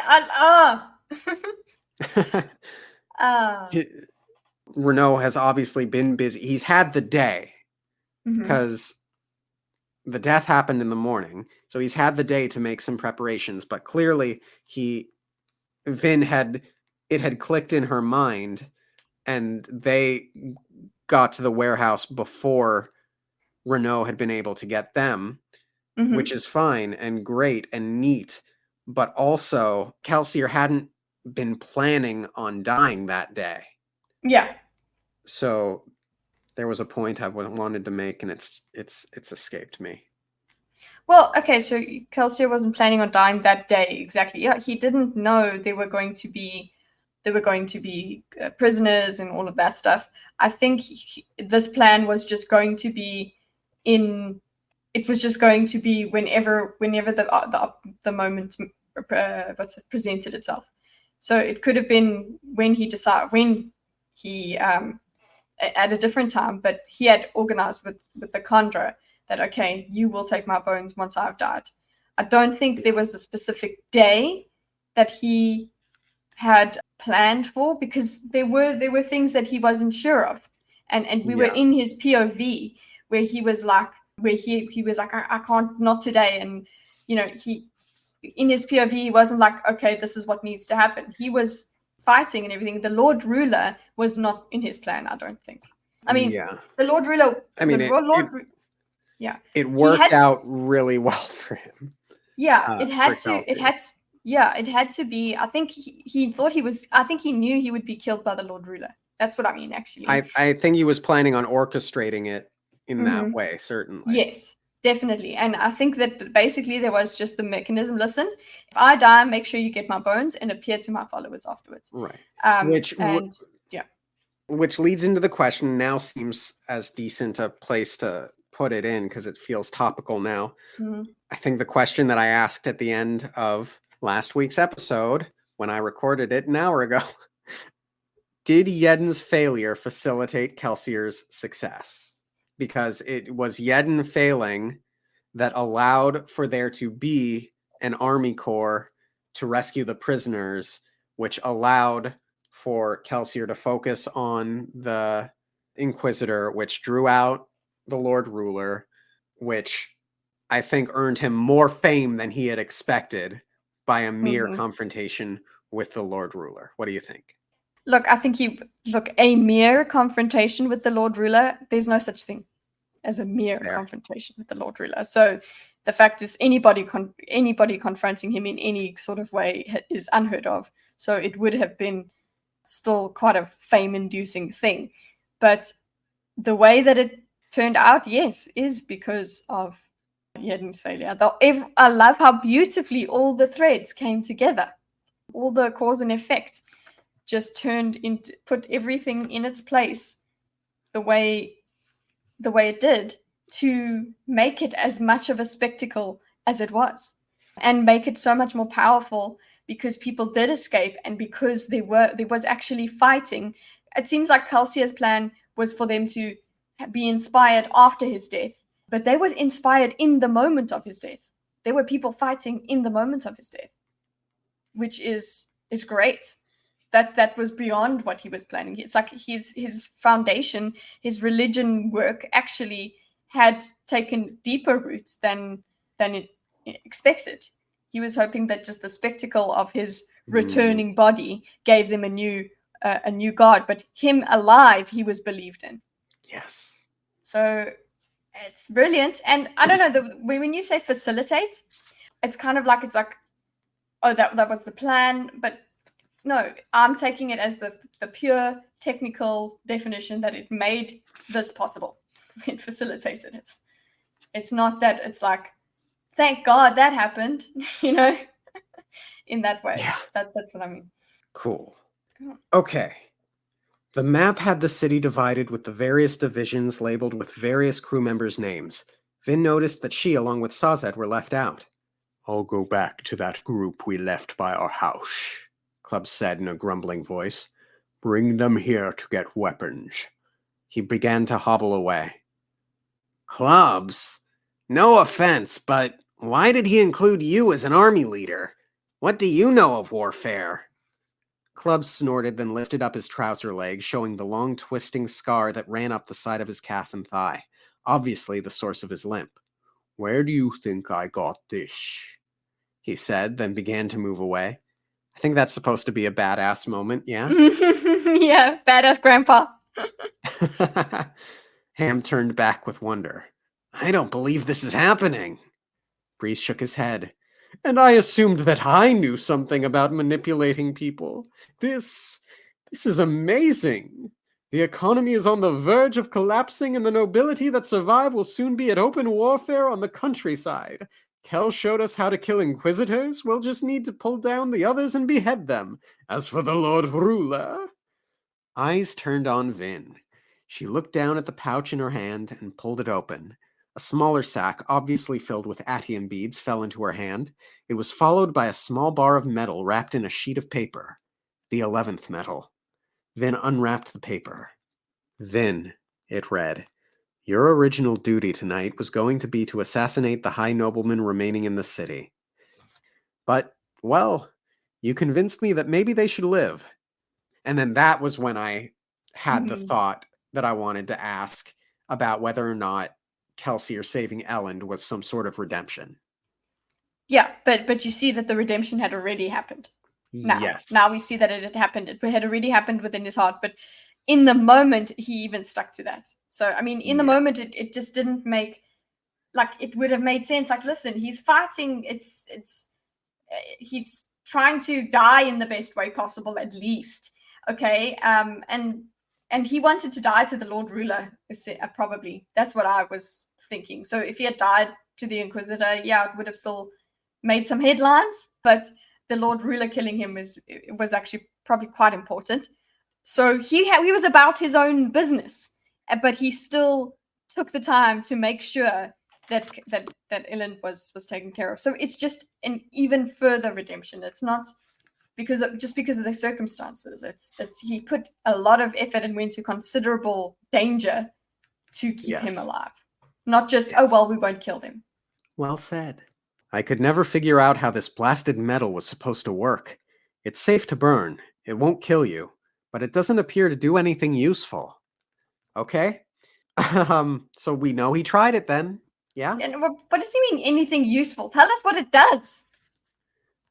Renault has obviously been busy. He's had the day
Mhm.
because the death happened in the morning. So he's had the day to make some preparations, but clearly Vin had clicked in her mind, and they got to the warehouse before Renault had been able to get them,
Mhm.
which is fine and great and neat. But also, Kelsier hadn't been planning on dying that day.
Yeah.
So there was a point I wanted to make, and it's escaped me.
Well, okay, so Kelsier wasn't planning on dying that day exactly. Yeah, he didn't know they were going to be prisoners and all of that stuff. I think this plan was just going to be it was just going to be whenever the moment presented itself. So it could have been when he at a different time, but he had organized with the Khandra that, okay, you will take my bones once I've died. I don't think there was a specific day that he had planned for, because there were things that he wasn't sure of, and we were in his POV where he was like I can't, not today, and he in his POV he wasn't like, okay, this is what needs to happen. He was fighting and everything. The Lord Ruler was not in his plan, I don't think. I mean, the Lord Ruler.
I mean, it worked out really well for him.
Yeah, it had to be. I think he thought he was. I think he knew he would be killed by the Lord Ruler. That's what I mean, actually.
I think he was planning on orchestrating it in that way, certainly.
Yes, definitely. And I think that basically there was just the mechanism. Listen, if I die, make sure you get my bones and appear to my followers afterwards.
Right.
Which
leads into the question, now seems as decent a place to put it in because it feels topical now.
Mm-hmm.
I think the question that I asked at the end of last week's episode, when I recorded it an hour ago, did Yedden's failure facilitate Kelsier's success? Because it was Yedden failing that allowed for there to be an army corps to rescue the prisoners, which allowed for Kelsier to focus on the Inquisitor, which drew out the Lord Ruler, which I think earned him more fame than he had expected by a mere confrontation with the Lord Ruler. What do you think?
Look, I think a mere confrontation with the Lord Ruler, there's no such thing as a mere confrontation with the Lord Ruler. So the fact is, anybody confronting him in any sort of way is unheard of. So it would have been still quite a fame-inducing thing. But the way that it turned out, yes, is because of Yedden's failure. I love how beautifully all the threads came together. All the cause and effect just put everything in its place the way it did, to make it as much of a spectacle as it was, and make it so much more powerful, because people did escape and because there was actually fighting. It seems like Kelsier's plan was for them to be inspired after his death, but they were inspired in the moment of his death. There were people fighting in the moment of his death, which is great. That was beyond what he was planning. It's like his foundation, his religion work actually had taken deeper roots than it expected. He was hoping that just the spectacle of his returning body gave them a new god, but him alive, he was believed in.
Yes.
So it's brilliant. And I don't know, when you say facilitate, it's kind of like, oh, that was the plan, but no, I'm taking it as the pure technical definition that it made this possible. It facilitated it. It's not that it's like, thank God that happened, in that way.
Yeah.
That's what I mean.
Cool. Okay. The map had the city divided with the various divisions labeled with various crew members' names. Vin noticed that she, along with Sazed, were left out. I'll go back to that group we left by our house, Club said in a grumbling voice. Bring them here to get weapons. He began to hobble away. Clubs? No offense, but why did he include you as an army leader? What do you know of warfare? Clubs snorted, then lifted up his trouser leg, showing the long twisting scar that ran up the side of his calf and thigh, obviously the source of his limp. Where do you think I got this? He said, then began to move away. I think that's supposed to be a badass moment, yeah?
Yeah, badass grandpa.
Ham turned back with wonder. I don't believe this is happening. Breeze shook his head. And I assumed that I knew something about manipulating people. This is amazing. The economy is on the verge of collapsing, and the nobility that survive will soon be at open warfare on the countryside. Kel showed us how to kill inquisitors. We'll just need to pull down the others and behead them. As for the Lord Ruler... Eyes turned on Vin. She looked down at the pouch in her hand and pulled it open. A smaller sack, obviously filled with atium beads, fell into her hand. It was followed by a small bar of metal wrapped in a sheet of paper. The 11th metal. Vin unwrapped the paper. Vin, it read, your original duty tonight was going to be to assassinate the high noblemen remaining in the city. But, well, you convinced me that maybe they should live. And then that was when I had the thought that I wanted to ask about whether or not Kelsier saving Elend was some sort of redemption.
Yeah, but you see that the redemption had already happened. Now we see that it had happened. It had already happened within his heart, but in the moment, he even stuck to that. So, I mean, in the moment, it just didn't make, like, it would have made sense. Like, listen, he's fighting, he's trying to die in the best way possible, at least. Okay, and he wanted to die to the Lord Ruler, probably. That's what I was thinking. So if he had died to the Inquisitor, yeah, it would have still made some headlines, but the Lord Ruler killing him was actually probably quite important. So he was about his own business, but he still took the time to make sure that Elend was taken care of. So it's just an even further redemption. It's not because of the circumstances. It's he put a lot of effort and went to considerable danger to keep him alive. Not just, oh, well, we won't kill them.
Well said. I could never figure out how this blasted metal was supposed to work. It's safe to burn. It won't kill you, but it doesn't appear to do anything useful. Okay? So we know he tried it then. Yeah?
And what does he mean, anything useful? Tell us what it does.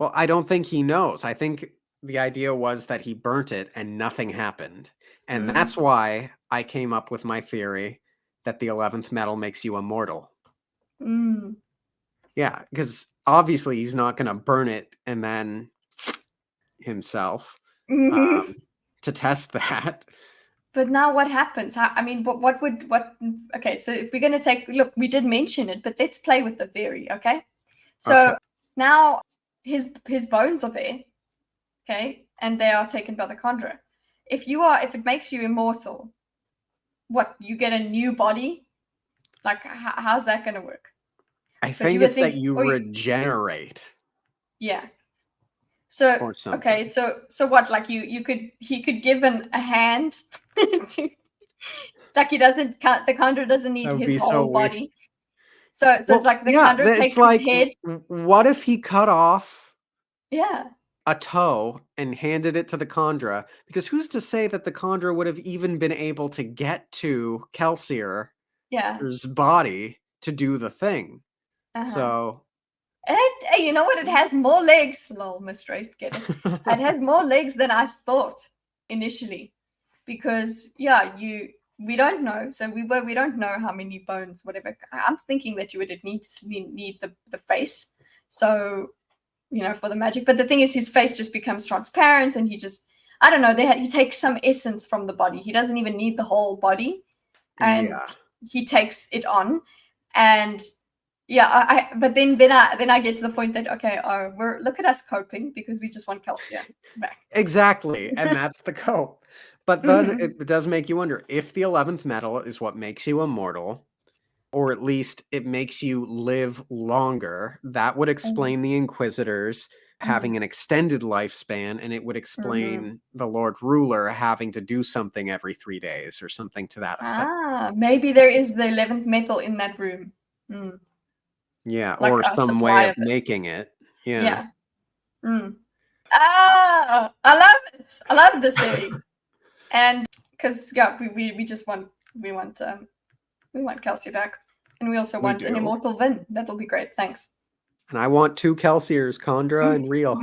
Well, I don't think he knows. I think the idea was that he burnt it and nothing happened. And that's why I came up with my theory that the 11th metal makes you immortal. Yeah, because obviously he's not going to burn it and then himself to test that.
But now what happens? I mean, okay, so if we're going to look, we did mention it, but let's play with the theory, okay? So now his bones are there, okay, and they are taken by the Conjurer. If it makes you immortal, what, you get a new body? Like, how's that going to work?
I think it's that you regenerate.
Yeah. So okay, so what? Like he could give a hand to, like the Conjurer doesn't need his whole body. So it's like the Conjurer takes his head.
What if he cut off?
Yeah.
A toe and handed it to the Conjurer? Because who's to say that the Conjurer would have even been able to get to Kelsier's body to do the thing? So,
you know what? It has more legs. Lol, mistress, get it? It has more legs than I thought initially, because we don't know. So we don't know how many bones, whatever. I'm thinking that you would need the face. So, for the magic. But the thing is, his face just becomes transparent, and I don't know. He takes some essence from the body. He doesn't even need the whole body, and he takes it on, and. Yeah, but then I get to the point that, okay, look at us coping because we just want Kelsier back.
Exactly, and that's the cope. But then it does make you wonder, if the 11th metal is what makes you immortal, or at least it makes you live longer. That would explain the Inquisitors having an extended lifespan, and it would explain the Lord Ruler having to do something every 3 days or something to that effect.
Maybe there is the 11th metal in that room.
Yeah,
Like
or
a
some
supply
way of
of it.
making it. Yeah.
Yeah. I love it. I love this theory. And because we just want Kelsey back, and we also want an
do.
immortal Vin. That'll be great. Thanks.
And I want 2 Kelsiers, Kandra and Real.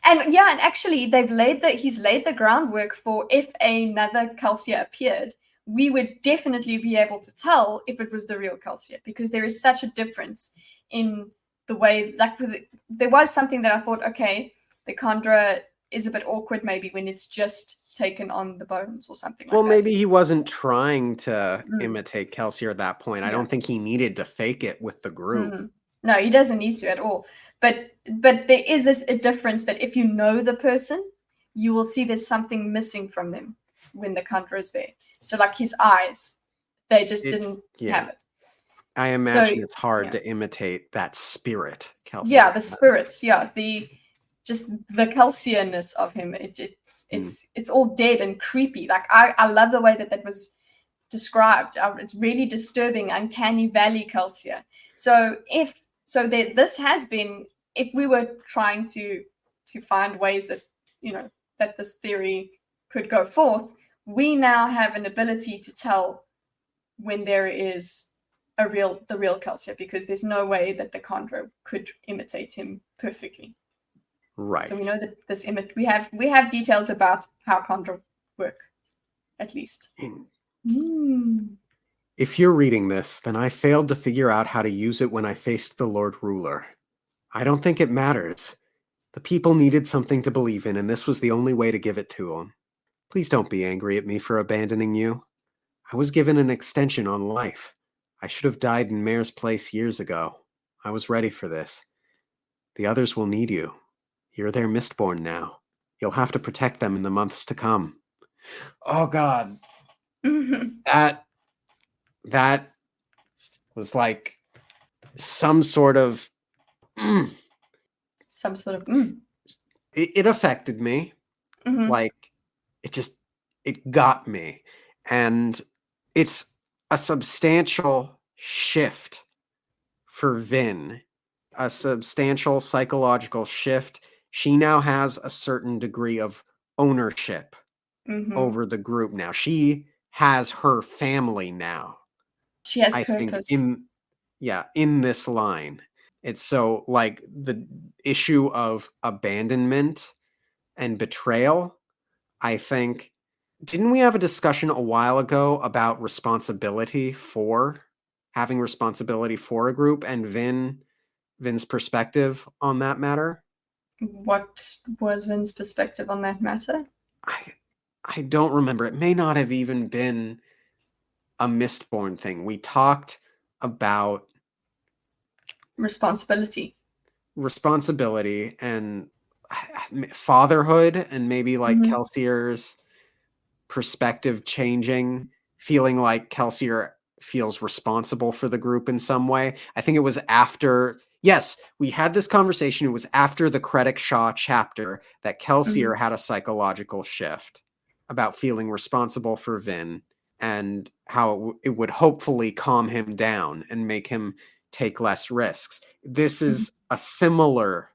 And yeah, and actually he's laid the groundwork for if another Kelsier appeared, we would definitely be able to tell if it was the real Kelsier, because there is such a difference in the way, like there was something that I thought, okay, the Kandra is a bit awkward maybe when it's just taken on the bones or something like that.
Well, maybe he wasn't trying to imitate Kelsier at that point. I don't think he needed to fake it with the group.
No, he doesn't need to at all. But there is a difference that if you know the person, you will see there's something missing from them when the Kandra is there. So like his eyes, they just didn't have it.
I imagine it's hard to imitate that spirit, Kelsier.
Yeah, the spirit. Yeah, the Kelsierness of him. It's all dead and creepy. Like I love the way that was described. It's really disturbing, uncanny valley Kelsier. So this has been, if we were trying to find ways that that this theory could go forth, we now have an ability to tell when there is the real Kelsier, because there's no way that the Kandra could imitate him perfectly.
Right.
So we know that this image, we have details about how Kandra work, at least.
If you're reading this, then I failed to figure out how to use it when I faced the Lord Ruler. I don't think it matters. The people needed something to believe in, and this was the only way to give it to them. Please don't be angry at me for abandoning you. I was given an extension on life. I should have died in Mare's place years ago. I was ready for this. The others will need you. You're their Mistborn now. You'll have to protect them in the months to come. Oh, God. That was like some sort of... It affected me. Like, it got me. And it's a substantial shift for Vin. A substantial psychological shift. She now has a certain degree of ownership over the group now. She has her family now.
She has purpose.
Think in this line. It's so like the issue of abandonment and betrayal. I think, didn't we have a discussion a while ago about having responsibility for a group, and Vin's perspective on that matter?
What was Vin's perspective on that matter?
I don't remember. It may not have even been a Mistborn thing. We talked about
responsibility
and fatherhood, and maybe like Kelsier's perspective changing, feeling like Kelsier feels responsible for the group in some way. I think it was after, yes, we had this conversation. It was after the Credit Shaw chapter that Kelsier had a psychological shift about feeling responsible for Vin, and how it would hopefully calm him down and make him take less risks. This is a similar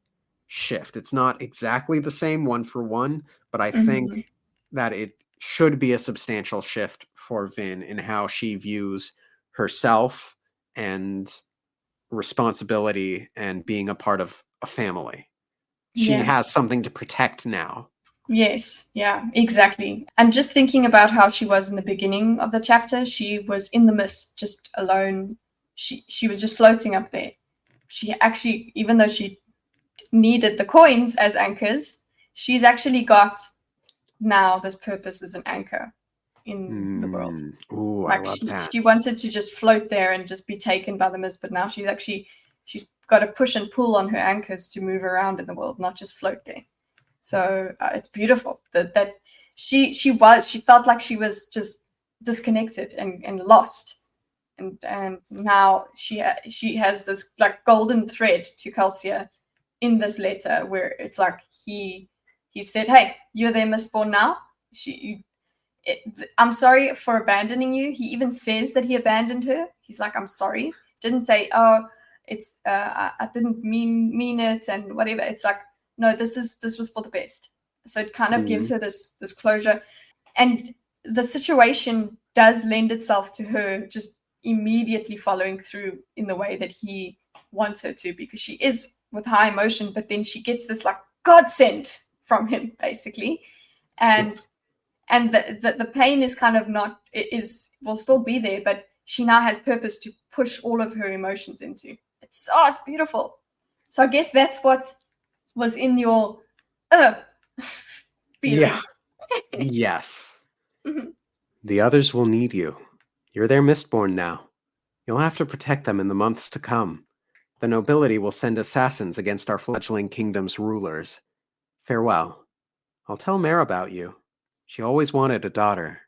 shift. It's not exactly the same one for one, but I think that it should be a substantial shift for Vin in how she views herself and responsibility and being a part of a family. She has something to protect now.
Yes, yeah, exactly. And just thinking about how she was in the beginning of the chapter, she was in the mist, just alone. She was just floating up there. She actually, even though she needed the coins as anchors, she's actually got now this purpose as an anchor in the world.
Ooh, like I love that.
She wanted to just float there and just be taken by the mist, but now she's got to push and pull on her anchors to move around in the world, not just float there. So it's beautiful that she felt like she was just disconnected and lost, and now she has this like golden thread to Calcia in this letter where it's like he said, "Hey, you're their Mistborn now. I'm sorry for abandoning you." He even says that he abandoned her. He's like, "I'm sorry." Didn't say, "Oh, it's I didn't mean it," and whatever. It's like, no, this was for the best. So it kind of gives her this closure, and the situation does lend itself to her just immediately following through in the way that he wants her to, because she is with high emotion, but then she gets this like godsend from him basically, and the pain is kind of not, will still be there, but she now has purpose to push all of her emotions into. It's beautiful. So I guess that's what was in your feeling.
Yeah. Yes.
Mhm.
The others will need you. You're their Mistborn now. You'll have to protect them in the months to come. The nobility will send assassins against our fledgling kingdom's rulers. Farewell. I'll tell Mare about you. She always wanted a daughter.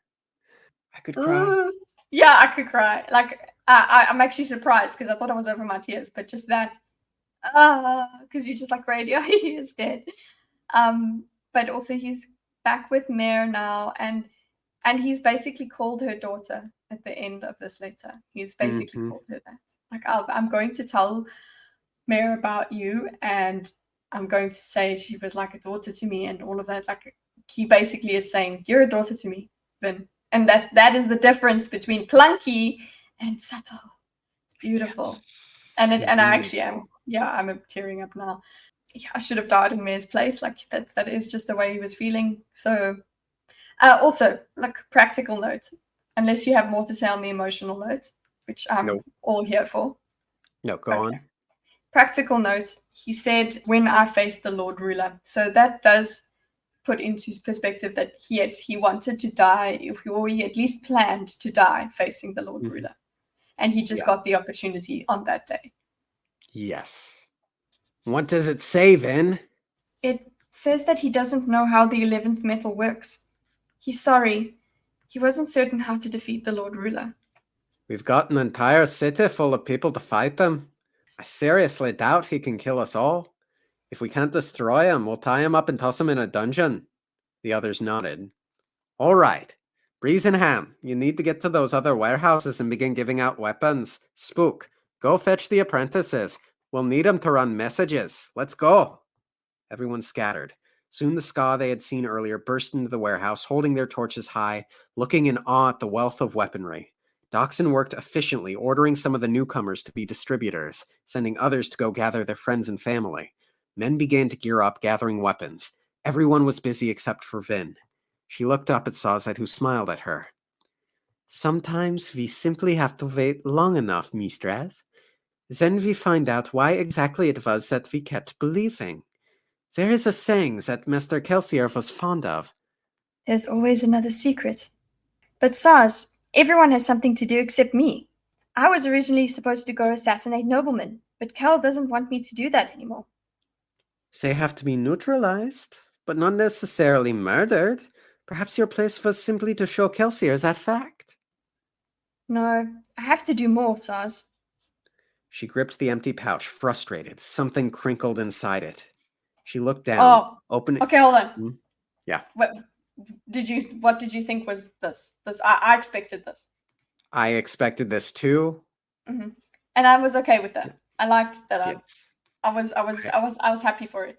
I could cry.
Yeah, I could cry. Like I'm actually surprised because I thought I was over my tears, but just that, because you're just like, Radio, he is dead. But also he's back with Mare now, and he's basically called her daughter at the end of this letter. He's basically called her that. Like, I'm going to tell Mare about you, and I'm going to say she was like a daughter to me, and all of that. Like, he basically is saying, "You're a daughter to me, Vin," and that is the difference between clunky and subtle. It's beautiful,
Yes.
and I actually am. Yeah, I'm tearing up now. Yeah, I should have died in Mare's place. Like that is just the way he was feeling. So, also, like, practical note, unless you have more to say on the emotional note, which I'm all here for.
No, go on.
Practical note, he said, "When I faced the Lord Ruler." So that does put into perspective that yes, he wanted to die, or he at least planned to die facing the Lord Ruler. And he just got the opportunity on that day.
Yes. What does it say, Vin?
It says that he doesn't know how the 11th metal works. He's sorry. He wasn't certain how to defeat the Lord Ruler.
We've got an entire city full of people to fight them. I seriously doubt he can kill us all. If we can't destroy him, we'll tie him up and toss him in a dungeon. The others nodded. All right. Breeze and Ham, you need to get to those other warehouses and begin giving out weapons. Spook, go fetch the apprentices. We'll need them to run messages. Let's go. Everyone scattered. Soon the ska they had seen earlier burst into the warehouse, holding their torches high, looking in awe at the wealth of weaponry. Dachshund worked efficiently, ordering some of the newcomers to be distributors, sending others to go gather their friends and family. Men began to gear up, gathering weapons. Everyone was busy except for Vin. She looked up at Sazed, who smiled at her. Sometimes we simply have to wait long enough, mistress. Then we find out why exactly it was that we kept believing. There is a saying that Master Kelsier was fond of.
There's always another secret. But Saz, everyone has something to do except me. I was originally supposed to go assassinate noblemen, but Kel doesn't want me to do that anymore.
They have to be neutralized, but not necessarily murdered. Perhaps your place was simply to show Kelsier that fact.
No, I have to do more, Saz.
She gripped the empty pouch, frustrated. Something crinkled inside it. She looked down, opening.
Okay, hold on.
Yeah.
What did you think was this? I expected this.
I expected this too.
Mm-hmm. And I was okay with that. I liked that.
Yes.
I was happy for it.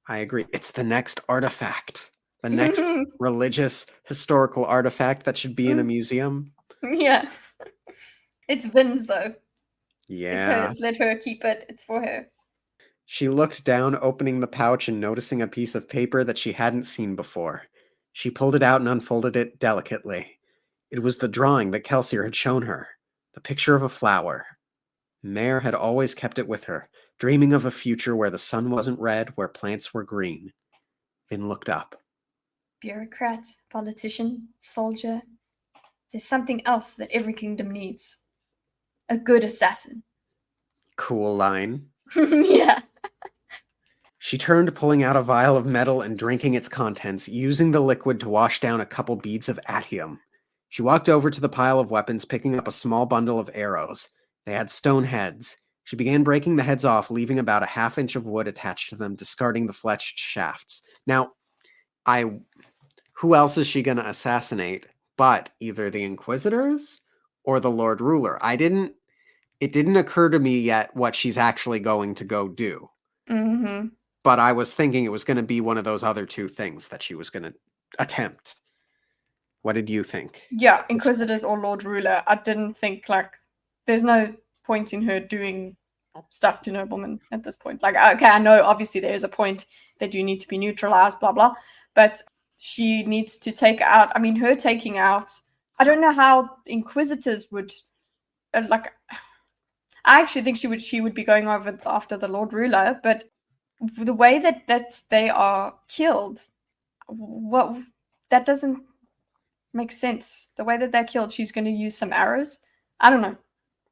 I agree. It's the next artifact. The next religious historical artifact that should be in a museum.
Yeah. It's Vin's though.
Yeah.
It's hers. Let her keep it. It's for her.
She looked down, opening the pouch and noticing a piece of paper that she hadn't seen before. She pulled it out and unfolded it delicately. It was the drawing that Kelsier had shown her, the picture of a flower. Mare had always kept it with her, dreaming of a future where the sun wasn't red, where plants were green. Vin looked up.
Bureaucrat, politician, soldier. There's something else that every kingdom needs. A good assassin.
Cool line.
Yeah.
She turned, pulling out a vial of metal and drinking its contents, using the liquid to wash down a couple beads of atium. She walked over to the pile of weapons, picking up a small bundle of arrows. They had stone heads. She began breaking the heads off, leaving about a half-inch of wood attached to them, discarding the fletched shafts. Now, who else is she going to assassinate but either the Inquisitors or the Lord Ruler? It didn't occur to me yet what she's actually going to go do.
Mm-hmm.
But I was thinking it was going to be one of those other two things that she was going to attempt. What did you think?
Yeah, Inquisitors or Lord Ruler. I didn't think, there's no point in her doing stuff to noblemen at this point. Okay, I know obviously there is a point. They do need to be neutralized, blah, blah. But she needs to take out, her taking out, I don't know how Inquisitors would, I actually think she would be going over after the Lord Ruler, but the way that they are killed, that doesn't make sense. The way that they're killed, she's going to use some arrows. I don't know.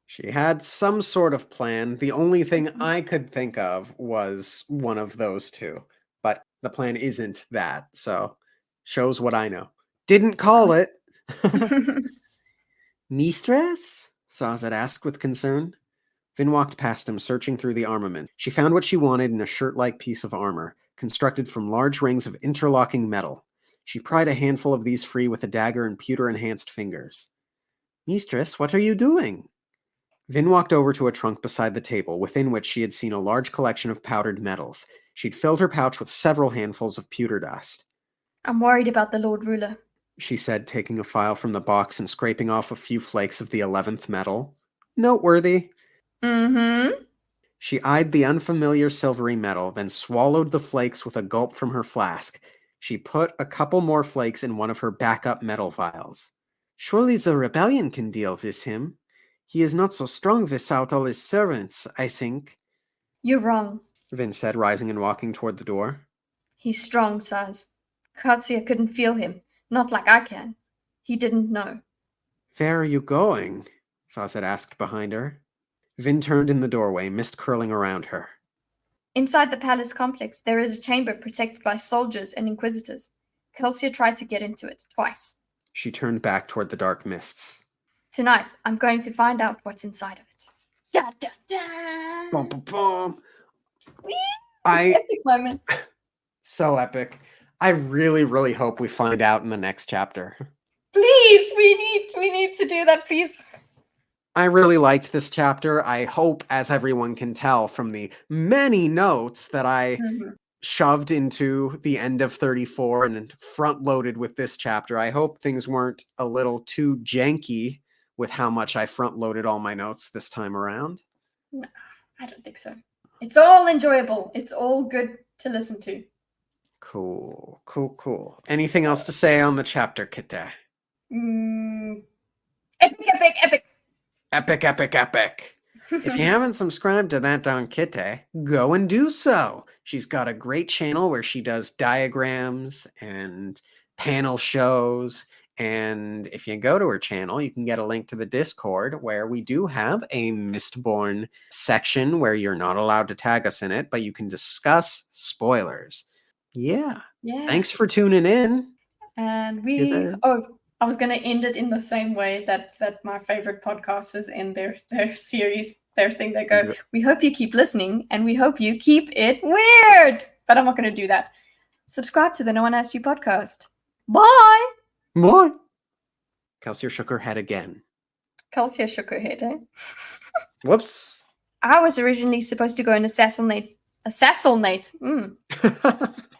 She had some sort of plan. The only thing I could think of was one of those two. But the plan isn't that, so shows what I know. Didn't call it. Mistress? Sazed asked with concern. Vin walked past him, searching through the armament. She found what she wanted in a shirt-like piece of armor, constructed from large rings of interlocking metal. She pried a handful of these free with a dagger and pewter-enhanced fingers. Mistress, what are you doing? Vin walked over to a trunk beside the table, within which she had seen a large collection of powdered metals. She'd filled her pouch with several handfuls of pewter dust.
I'm worried about the Lord Ruler,
she said, taking a file from the box and scraping off a few flakes of the 11th metal. Noteworthy.
Mm-hmm.
She eyed the unfamiliar silvery metal, then swallowed the flakes with a gulp from her flask. She put a couple more flakes in one of her backup metal vials. Surely the rebellion can deal with him. He is not so strong without all his servants, I think.
You're wrong.
Vin said, rising and walking toward the door.
He's strong, Saz. Cassia couldn't feel him, not like I can. He didn't know.
Where are you going? Sazed asked behind her. Vin turned in the doorway, mist curling around her.
Inside the palace complex, there is a chamber protected by soldiers and inquisitors. Calcia tried to get into it twice.
She turned back toward the dark mists.
Tonight, I'm going to find out what's inside of it.
Da, da, da.
Bum, bum, bum.
Epic moment.
So epic. I really, really hope we find out in the next chapter.
Please, we need to do that, please.
I really liked this chapter. I hope, as everyone can tell from the many notes that I shoved into the end of 34 and front-loaded with this chapter, I hope things weren't a little too janky with how much I front-loaded all my notes this time around.
No, I don't think so. It's all enjoyable. It's all good to listen to.
Cool, cool, cool. Anything else to say on the chapter, Kitteh?
Epic, epic, epic.
Epic, epic, epic. If you haven't subscribed to ThatDarnKitteh, go and do so. She's got a great channel where she does diagrams and panel shows. And if you go to her channel, you can get a link to the Discord where we do have a Mistborn section where you're not allowed to tag us in it, but you can discuss spoilers. Yeah. Thanks for tuning in.
And I was going to end it in the same way that my favorite podcasters end their series, their thing. They go, we hope you keep listening and we hope you keep it weird. But I'm not going to do that. Subscribe to the No One Asked You podcast. Bye.
Bye. Calcia shook her head again.
Calcia shook her head, eh?
Whoops.
I was originally supposed to go and assassinate.